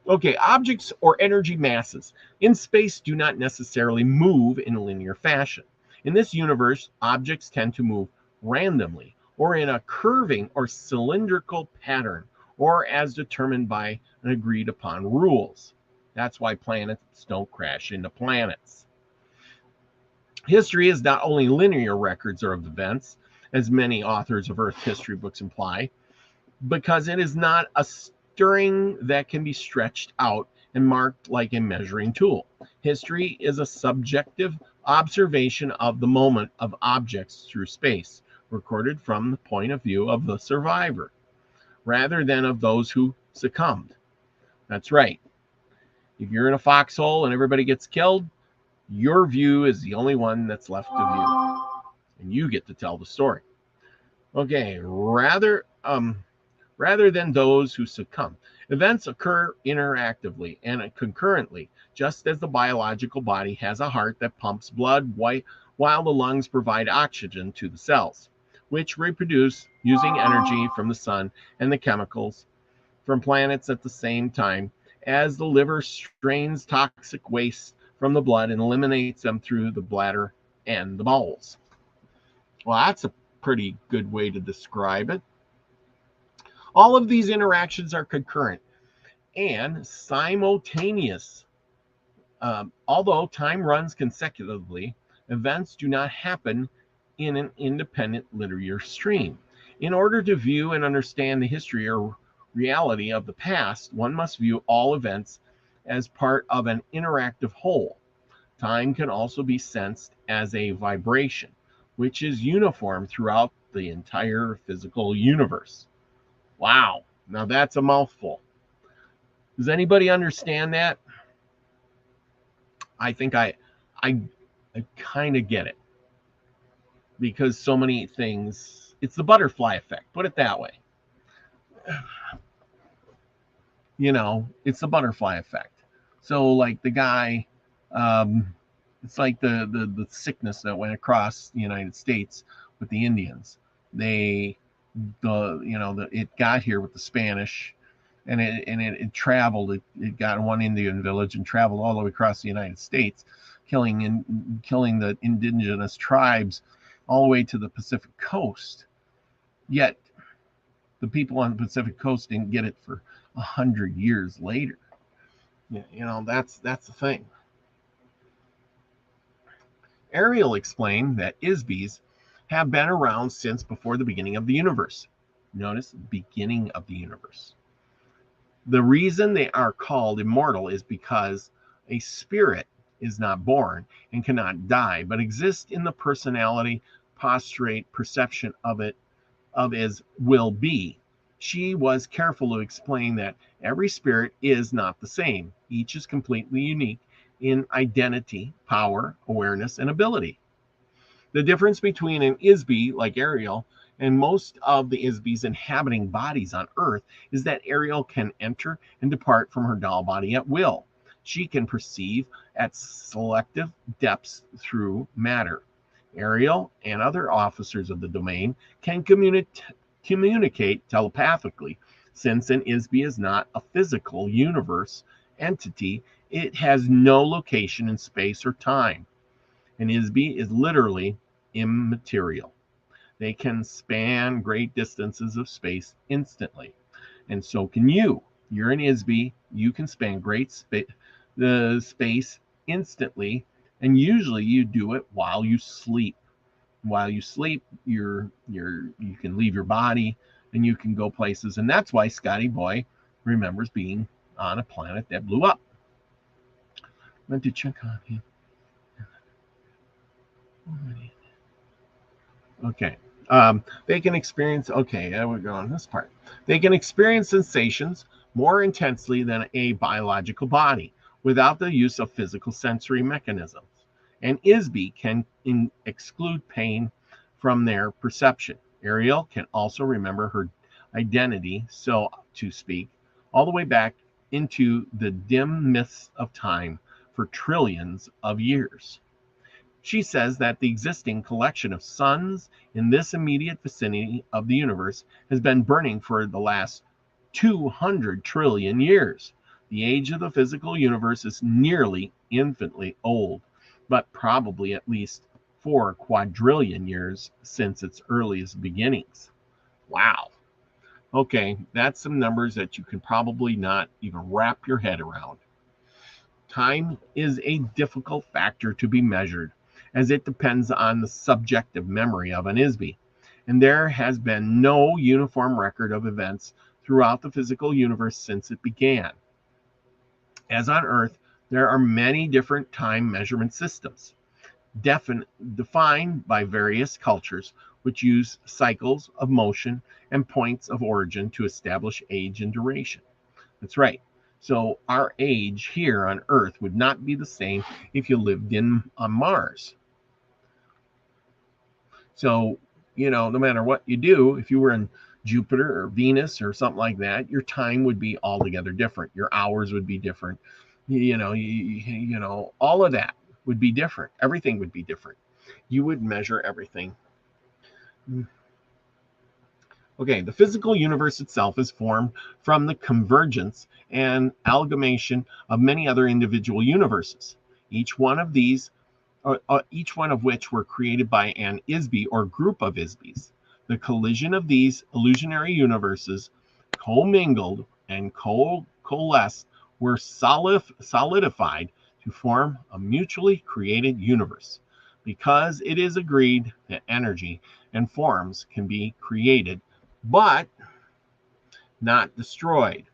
Okay, objects or energy masses in space do not necessarily move in a linear fashion. In this universe, objects tend to move randomly or in a curving or cylindrical pattern, or as determined by an agreed upon rules. That's why planets don't crash into planets. History is not only linear records of events, as many authors of Earth history books imply, because it is not a string that can be stretched out and marked like a measuring tool. History is a subjective observation of the moment of objects through space, recorded from the point of view of the survivor, rather than of those who succumbed. That's right. If you're in a foxhole and everybody gets killed, your view is the only one that's left of you, and you get to tell the story. Okay, rather than those who succumb. Events occur interactively and concurrently, just as the biological body has a heart that pumps blood while the lungs provide oxygen to the cells, which reproduce using energy from the sun and the chemicals from planets at the same time as the liver strains toxic waste from the blood and eliminates them through the bladder and the bowels. Well, that's a pretty good way to describe it. All of these interactions are concurrent and simultaneous. Although time runs consecutively, events do not happen in an independent linear stream. In order to view and understand the history or reality of the past, one must view all events as part of an interactive whole. Time can also be sensed as a vibration, which is uniform throughout the entire physical universe. Wow, now that's a mouthful. Does anybody understand that? I think I kind of get it, because so many things, it's the butterfly effect, put it that way. You know, it's the butterfly effect. So like the guy, it's like the sickness that went across the United States with the Indians. It got here with the Spanish, and it traveled. It got in one Indian village and traveled all the way across the United States, killing the indigenous tribes all the way to the Pacific coast. Yet The people on the Pacific coast didn't get it for 100 years later. That's the thing. Ariel explained that Isbies have been around since before the beginning of the universe. Notice, beginning of the universe. The reason they are called immortal is because a spirit is not born and cannot die, but exists in the personality, posturate, perception of as will be. She was careful to explain that every spirit is not the same. Each is completely unique in identity, power, awareness, and ability. The difference between an Isbie like Ariel and most of the Isbies inhabiting bodies on Earth is that Ariel can enter and depart from her doll body at will. She can perceive at selective depths through matter. Ariel and other officers of the domain can communicate telepathically. Since an Isbie is not a physical universe entity, it has no location in space or time. An Isbie is literally immaterial. They can span great distances of space instantly, and so can you. You're an Isbie. You can span great space instantly, and usually you do it while you sleep. While you sleep, you can leave your body and you can go places, and that's why Scotty Boy remembers being on a planet that blew up. Went to check on him. Okay. They can experience, okay, we're going this part. They can experience sensations more intensely than a biological body without the use of physical sensory mechanisms. And Isbie can exclude pain from their perception. Ariel can also remember her identity, so to speak, all the way back into the dim mists of time for trillions of years. She says that the existing collection of suns in this immediate vicinity of the universe has been burning for the last 200 trillion years. The age of the physical universe is nearly infinitely old, but probably at least 4 quadrillion years since its earliest beginnings. Wow. Okay, that's some numbers that you can probably not even wrap your head around. Time is a difficult factor to be measured, as it depends on the subjective memory of an Isbie, and there has been no uniform record of events throughout the physical universe since it began. As on Earth, there are many different time measurement systems, defined by various cultures, which use cycles of motion and points of origin to establish age and duration. That's right. So our age here on Earth would not be the same if you lived on Mars. So, no matter what you do, if you were in Jupiter or Venus or something like that, your time would be altogether different. Your hours would be different. All of that would be different. Everything would be different. You would measure everything. Okay, the physical universe itself is formed from the convergence and amalgamation of many other individual universes. Each one of which were created by an Isbie or group of Isbies. The collision of these illusionary universes commingled and coalesced were solidified to form a mutually created universe. Because it is agreed that energy and forms can be created, but not destroyed.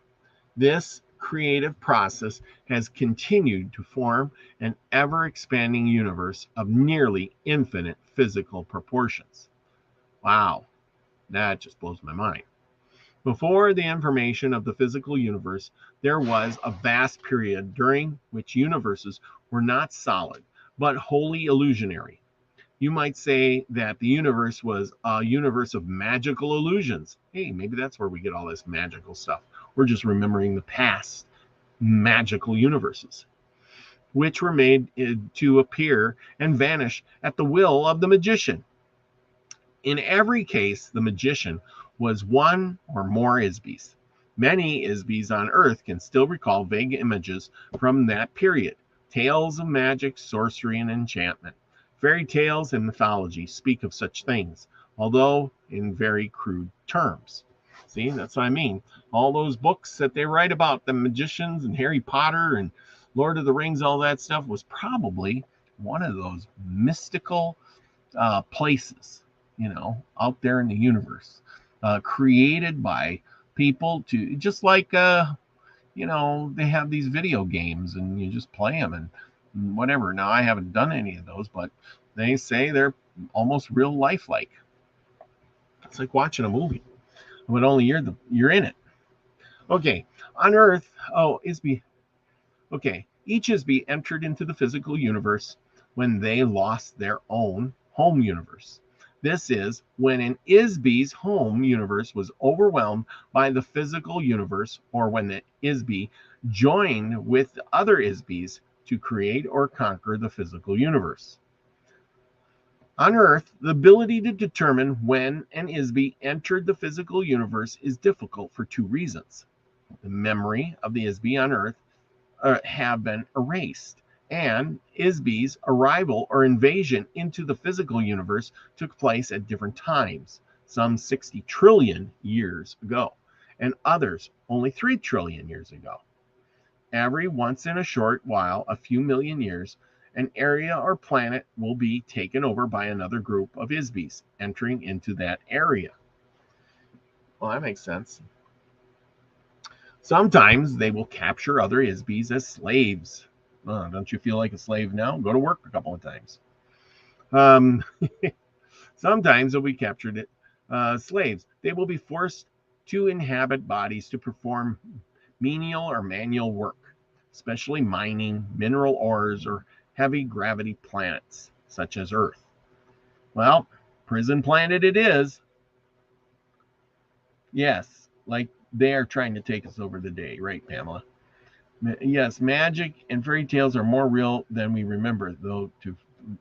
This creative process has continued to form an ever-expanding universe of nearly infinite physical proportions. Wow, that just blows my mind. Before the information of the physical universe, there was a vast period during which universes were not solid, but wholly illusionary. You might say that the universe was a universe of magical illusions. Hey, maybe that's where we get all this magical stuff. We're just remembering the past magical universes, which were made to appear and vanish at the will of the magician. In every case, the magician was one or more Isbies. Many Isbies on Earth can still recall vague images from that period, tales of magic, sorcery, and enchantment. Fairy tales and mythology speak of such things, although in very crude terms. See, that's what I mean. All those books that they write about the magicians and Harry Potter and Lord of the Rings, all that stuff was probably one of those mystical places, out there in the universe, created by people to just like, they have these video games and you just play them and whatever. Now, I haven't done any of those, but they say they're almost real lifelike. It's like watching a movie, but only you're in it. Okay, on Earth, each Isby entered into the physical universe when they lost their own home universe. This is when an Isby's home universe was overwhelmed by the physical universe, or when the Isby joined with the other Isbys to create or conquer the physical universe. On Earth, the ability to determine when an Isby entered the physical universe is difficult for two reasons. The memory of the Isby on Earth have been erased, and Isby's arrival or invasion into the physical universe took place at different times, some 60 trillion years ago, and others only 3 trillion years ago. Every once in a short while, a few million years, an area or planet will be taken over by another group of Isbys entering into that area. Well, that makes sense. Sometimes they will capture other Isbys as slaves. Don't you feel like a slave now? Go to work a couple of times. Sometimes they'll be captured slaves. They will be forced to inhabit bodies to perform menial or manual work, especially mining, mineral ores, or heavy gravity planets, such as Earth. Well, prison planet it is. Yes, like they are trying to take us over the day, right, Pamela? Yes, magic and fairy tales are more real than we remember, though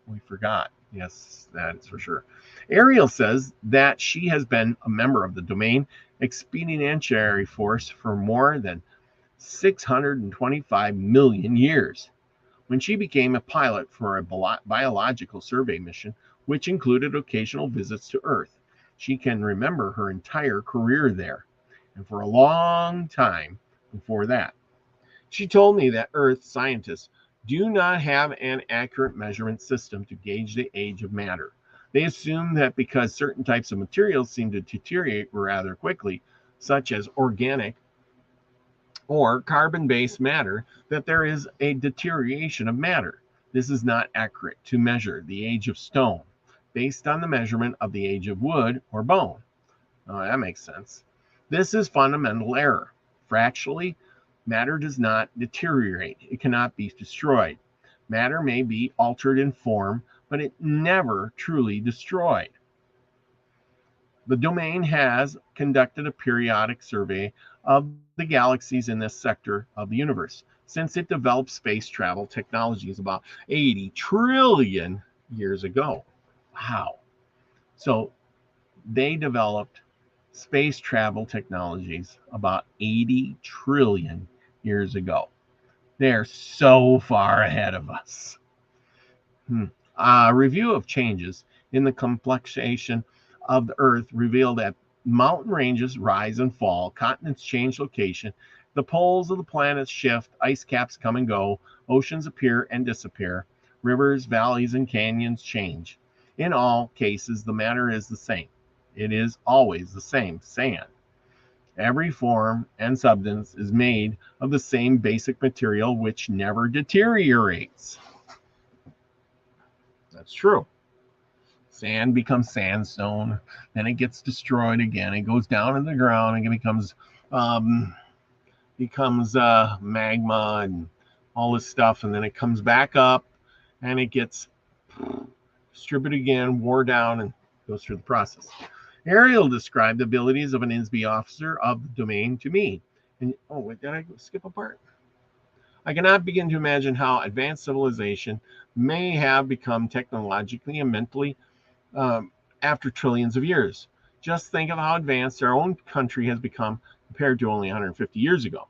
we forgot. Yes, that's for sure. Ariel says that she has been a member of the Domain Expeditionary Force for more than 625 million years. When she became a pilot for a biological survey mission, which included occasional visits to Earth, she can remember her entire career there, and for a long time before that. She told me that Earth scientists do not have an accurate measurement system to gauge the age of matter. They assume that because certain types of materials seem to deteriorate rather quickly, such as organic or carbon-based matter, that there is a deterioration of matter. This is not accurate to measure the age of stone based on the measurement of the age of wood or bone. Oh, that makes sense. This is fundamental error. Fractionally, matter does not deteriorate. It cannot be destroyed. Matter may be altered in form, but it never truly destroyed. The Domain has conducted a periodic survey of the galaxies in this sector of the universe since it developed space travel technologies about 80 trillion years ago. Wow. So they developed space travel technologies about 80 trillion years ago. They're so far ahead of us. A review of changes in the complexation of the Earth revealed that mountain ranges rise and fall, continents change location, the poles of the planets shift, ice caps come and go, oceans appear and disappear, rivers, valleys, and canyons change. In all cases, the matter is the same. It is always the same sand. Every form and substance is made of the same basic material which never deteriorates. That's true. Sand becomes sandstone, then it gets destroyed again. It goes down in the ground and it becomes magma and all this stuff, and then it comes back up and it gets distributed again, wore down, and goes through the process. Ariel described the abilities of an Isby officer of the Domain to me. And wait, did I skip a part? I cannot begin to imagine how advanced civilization may have become technologically and mentally after trillions of years. Just think of how advanced our own country has become compared to only 150 years ago.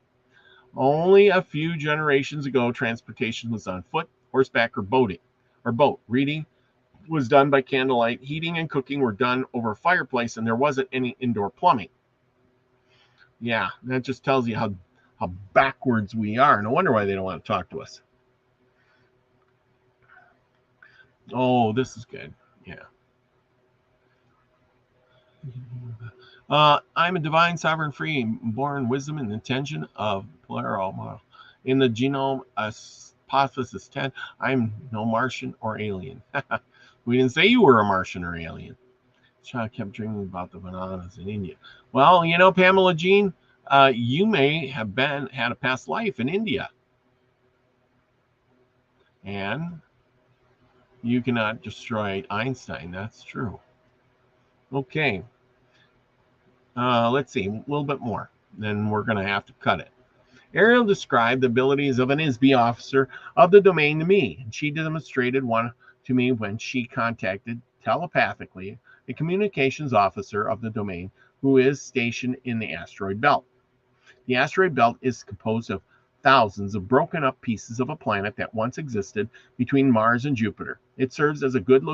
Only a few generations ago, transportation was on foot, horseback, or boat. Reading was done by candlelight. Heating and cooking were done over a fireplace, and there wasn't any indoor plumbing. Yeah, that just tells you how backwards we are. No wonder why they don't want to talk to us. Oh, this is good. Yeah. I'm a divine, sovereign, free, born wisdom and intention of plural. In the genome hypothesis 10, I'm no Martian or alien. We didn't say you were a Martian or alien. Child kept dreaming about the bananas in India. Well, you know, Pamela Jean, you may have had a past life in India. And you cannot destroy Einstein. That's true. Okay. Let's see, a little bit more. Then we're going to have to cut it. Ariel described the abilities of an ISB officer of the domain to me, and she demonstrated one to me when she contacted telepathically a communications officer of the domain who is stationed in the asteroid belt. The asteroid belt is composed of thousands of broken up pieces of a planet that once existed between Mars and Jupiter. It serves as a good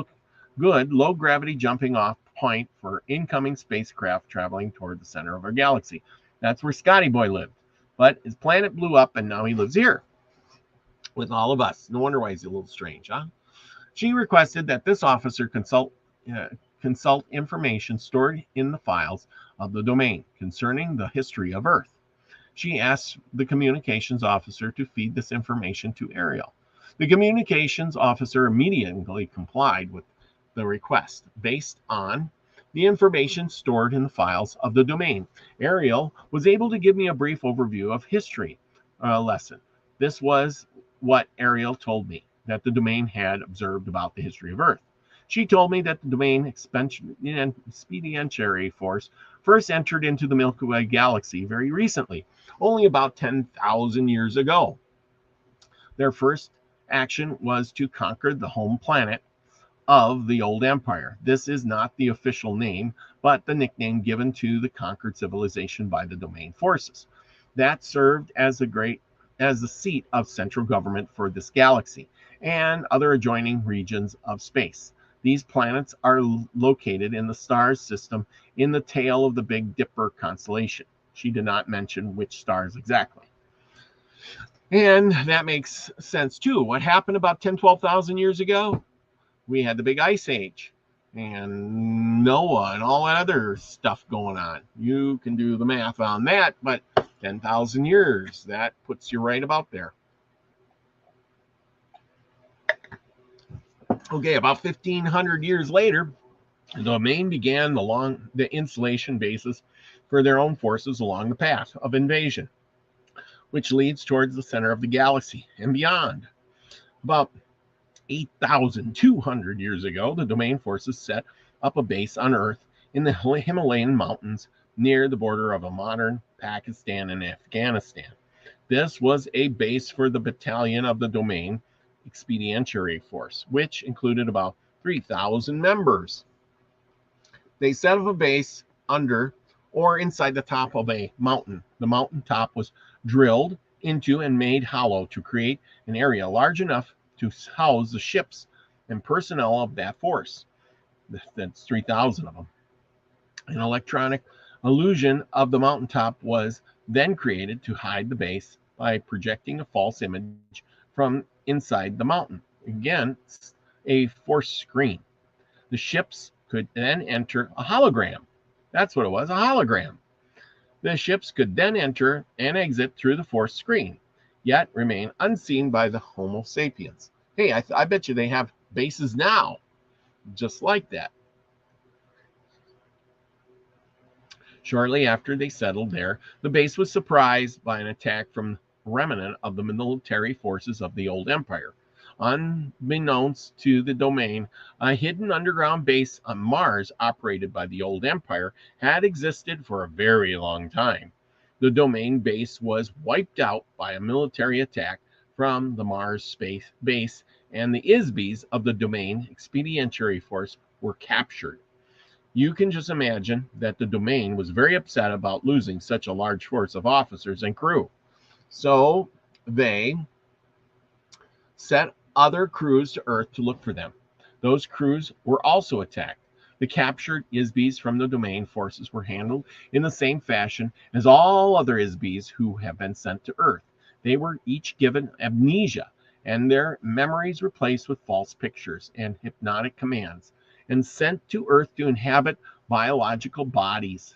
low gravity jumping off point for incoming spacecraft traveling toward the center of our galaxy. That's where Scotty Boy lived. But his planet blew up and now he lives here with all of us. No wonder why he's a little strange, huh? She requested that this officer consult information stored in the files of the domain concerning the history of Earth. She asked the communications officer to feed this information to Ariel. The communications officer immediately complied with the request based on the information stored in the files of the domain. Ariel was able to give me a brief overview of history lesson. This was what Ariel told me that the domain had observed about the history of Earth. She told me that the domain expeditionary force first entered into the Milky Way galaxy very recently, only about 10,000 years ago. Their first action was to conquer the home planet of the old empire. This is not the official name, but the nickname given to the conquered civilization by the domain forces. That served as the seat of central government for this galaxy and other adjoining regions of space. These planets are located in the star system in the tail of the Big Dipper constellation. She did not mention which stars exactly. And that makes sense too. What happened about 12,000 years ago? We had the big ice age and Noah and all that other stuff going on. You can do the math on that, but 10,000 years, that puts you right about there. Okay, about 1,500 years later, the domain began the installation bases for their own forces along the path of invasion, which leads towards the center of the galaxy and beyond. About 8,200 years ago, the domain forces set up a base on Earth in the Himalayan mountains near the border of modern Pakistan and Afghanistan. This was a base for the battalion of the domain expeditionary force, which included about 3,000 members. They set up a base under or inside the top of a mountain. The mountain top was drilled into and made hollow to create an area large enough to house the ships and personnel of that force. That's 3,000 of them. An electronic illusion of the mountaintop was then created to hide the base by projecting a false image from inside the mountain. Again, a force screen. The ships could then enter a hologram. That's what it was, a hologram. The ships could then enter and exit through the force screen, yet remain unseen by the Homo sapiens. Hey, I bet you they have bases now, just like that. Shortly after they settled there, the base was surprised by an attack from the remnant of the military forces of the old empire. Unbeknownst to the domain, a hidden underground base on Mars operated by the old empire had existed for a very long time. The domain base was wiped out by a military attack from the Mars space base, and the ISBs of the domain expeditionary force were captured. You can just imagine that the domain was very upset about losing such a large force of officers and crew. So they sent other crews to Earth to look for them. Those crews were also attacked. The captured ISBs from the domain forces were handled in the same fashion as all other ISBs who have been sent to Earth. They were each given amnesia and their memories replaced with false pictures and hypnotic commands and sent to Earth to inhabit biological bodies.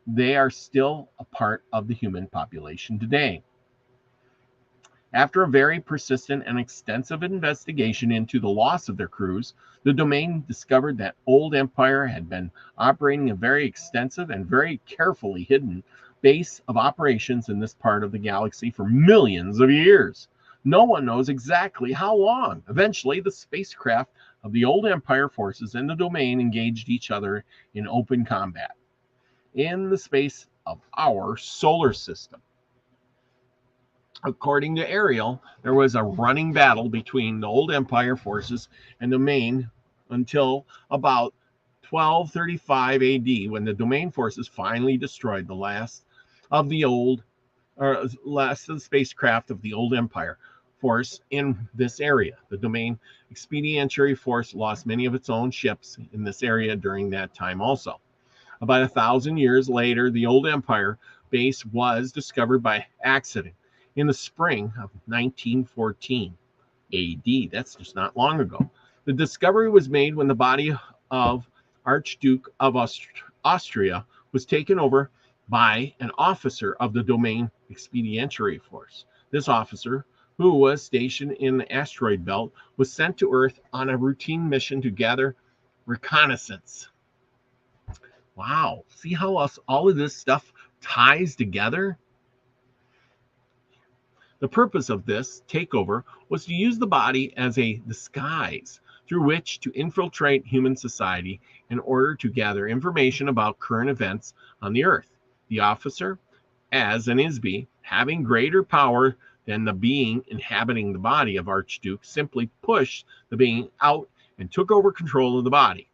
They are still a part of the human population today. After a very persistent and extensive investigation into the loss of their crews, the domain discovered that Old Empire had been operating a very extensive and very carefully hidden base of operations in this part of the galaxy for millions of years. No one knows exactly how long. Eventually, the spacecraft of the Old Empire forces and the domain engaged each other in open combat in the space of our solar system. According to Ariel, there was a running battle between the Old Empire forces and the domain until about 1235 AD, when the domain forces finally destroyed the last of the spacecraft of the Old Empire force in this area. The domain expeditionary force lost many of its own ships in this area during that time also. About 1,000 years later, the Old Empire base was discovered by accident in the spring of 1914 AD. That's just not long ago. The discovery was made when the body of Archduke of Austria was taken over by an officer of the domain expeditionary force. This officer, who was stationed in the asteroid belt, was sent to Earth on a routine mission to gather reconnaissance. Wow, see how all of this stuff ties together? The purpose of this takeover was to use the body as a disguise through which to infiltrate human society in order to gather information about current events on the Earth. The officer, as an ISB, having greater power than the being inhabiting the body of Archduke, simply pushed the being out and took over control of the body.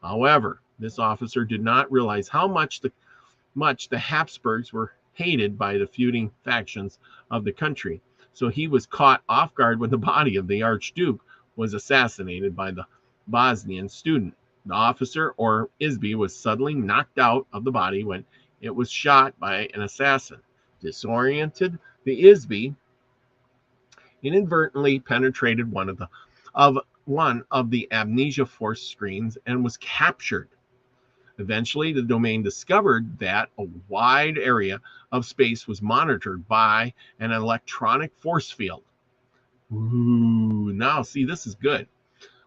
However, this officer did not realize how much the Habsburgs were hated by the feuding factions of the country. So he was caught off guard when the body of the Archduke was assassinated by the Bosnian student. The officer, or ISB, was suddenly knocked out of the body when it was shot by an assassin. Disoriented, the ISB inadvertently penetrated one of the amnesia force screens and was captured. Eventually, the domain discovered that a wide area of space was monitored by an electronic force field. Ooh, now see, this is good,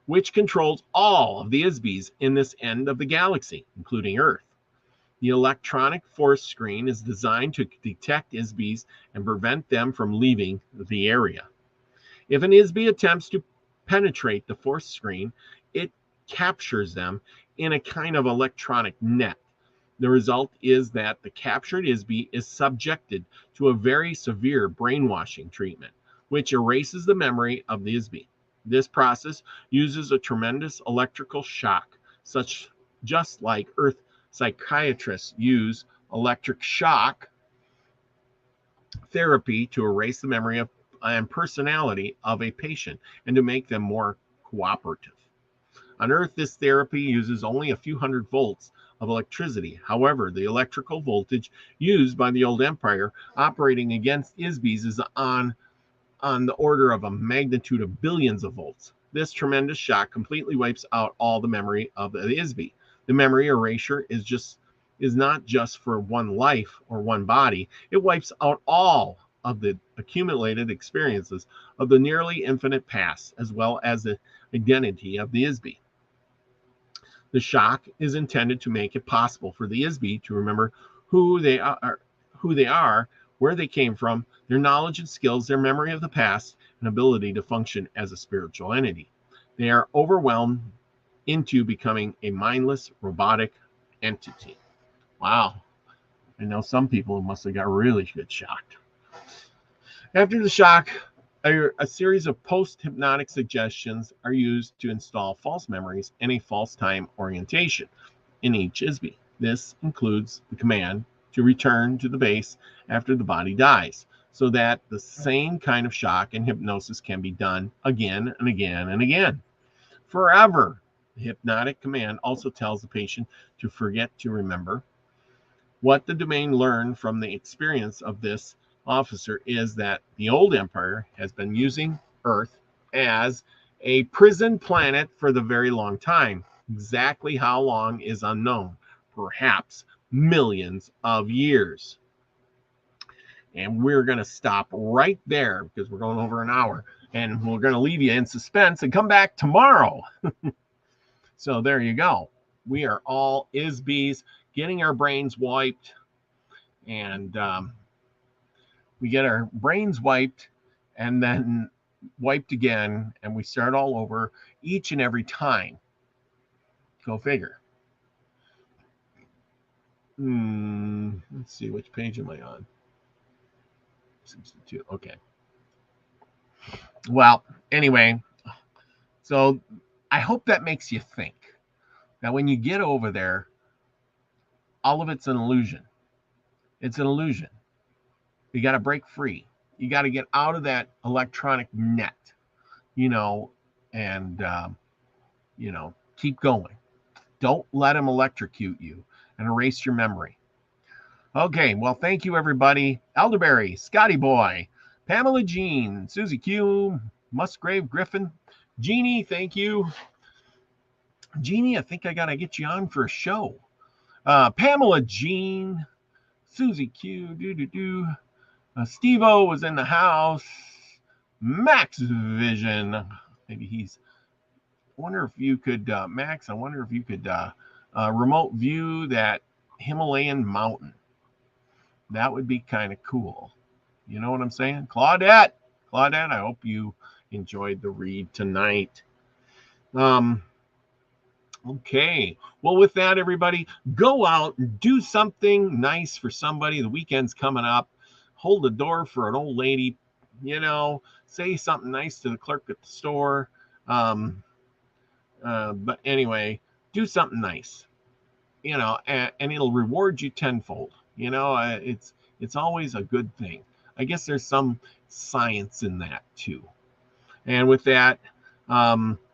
which controls all of the ISBs in this end of the galaxy, including Earth. The electronic force screen is designed to detect ISBs and prevent them from leaving the area. If an ISB attempts to penetrate the force screen, it captures them in a kind of electronic net. The result is that the captured ISB is subjected to a very severe brainwashing treatment, which erases the memory of the ISB. This process uses a tremendous electrical shock, just like Earth psychiatrists use electric shock therapy to erase the memory and personality of a patient and to make them more cooperative. On Earth, this therapy uses only a few hundred volts of electricity. However, the electrical voltage used by the Old Empire operating against ISBs is on the order of a magnitude of billions of volts. This tremendous shock completely wipes out all the memory of the ISB. The memory erasure is not just for one life or one body. It wipes out all of the accumulated experiences of the nearly infinite past, as well as the identity of the ISB. The shock is intended to make it possible for the ISB to remember who they are, where they came from, their knowledge and skills, their memory of the past, and ability to function as a spiritual entity. They are overwhelmed into becoming a mindless, robotic entity. Wow. I know some people must have got really shocked. After the shock, a series of post-hypnotic suggestions are used to install false memories and a false time orientation in each ISB. This includes the command to return to the base after the body dies, so that the same kind of shock and hypnosis can be done again and again and again. Forever. The hypnotic command also tells the patient to forget to remember. What the domain learned from the experience of this officer is that the old empire has been using Earth as a prison planet for the very long time. Exactly how long is unknown, perhaps millions of years. And we're going to stop right there because we're going over an hour, and we're going to leave you in suspense and come back tomorrow. So there you go. We are all ISBs getting our brains wiped, and we get our brains wiped and then wiped again, and we start all over each and every time. Go figure. Let's see, which page am I on? 62. Okay. Well, anyway, so I hope that makes you think. Now, when you get over there, all of it's an illusion. It's an illusion. You got to break free. You got to get out of that electronic net, and, keep going. Don't let them electrocute you and erase your memory. Okay, well, thank you, everybody. Elderberry, Scotty Boy, Pamela Jean, Susie Q, Musgrave Griffin, Jeannie, thank you. Jeannie, I think I got to get you on for a show. Pamela Jean, Susie Q, Steve-O was in the house. Max Vision, maybe he's, I wonder if you could, Max, I wonder if you could remote view that Himalayan mountain. That would be kind of cool. You know what I'm saying? Claudette, I hope you enjoyed the read tonight. Okay. Well, with that, everybody, go out and do something nice for somebody. The weekend's coming up. Hold the door for an old lady. Say something nice to the clerk at the store. But anyway, do something nice. And it'll reward you tenfold. It's always a good thing. I guess there's some science in that too. And with that,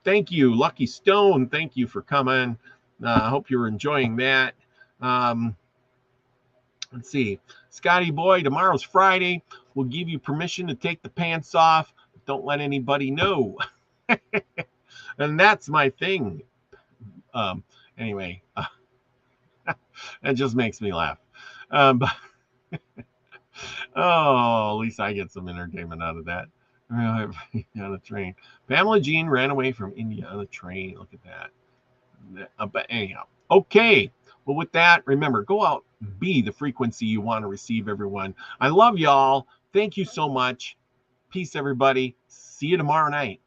thank you, Lucky Stone. Thank you for coming. I hope you're enjoying that. Let's see. Scotty Boy, tomorrow's Friday. We'll give you permission to take the pants off. But don't let anybody know. And that's my thing. Anyway, that just makes me laugh. But at least I get some entertainment out of that. On a train. Pamela Jean ran away from India on a train. Look at that. But anyhow, okay. Well, with that, remember, go out, be the frequency you want to receive, everyone. I love y'all. Thank you so much. Peace, everybody. See you tomorrow night.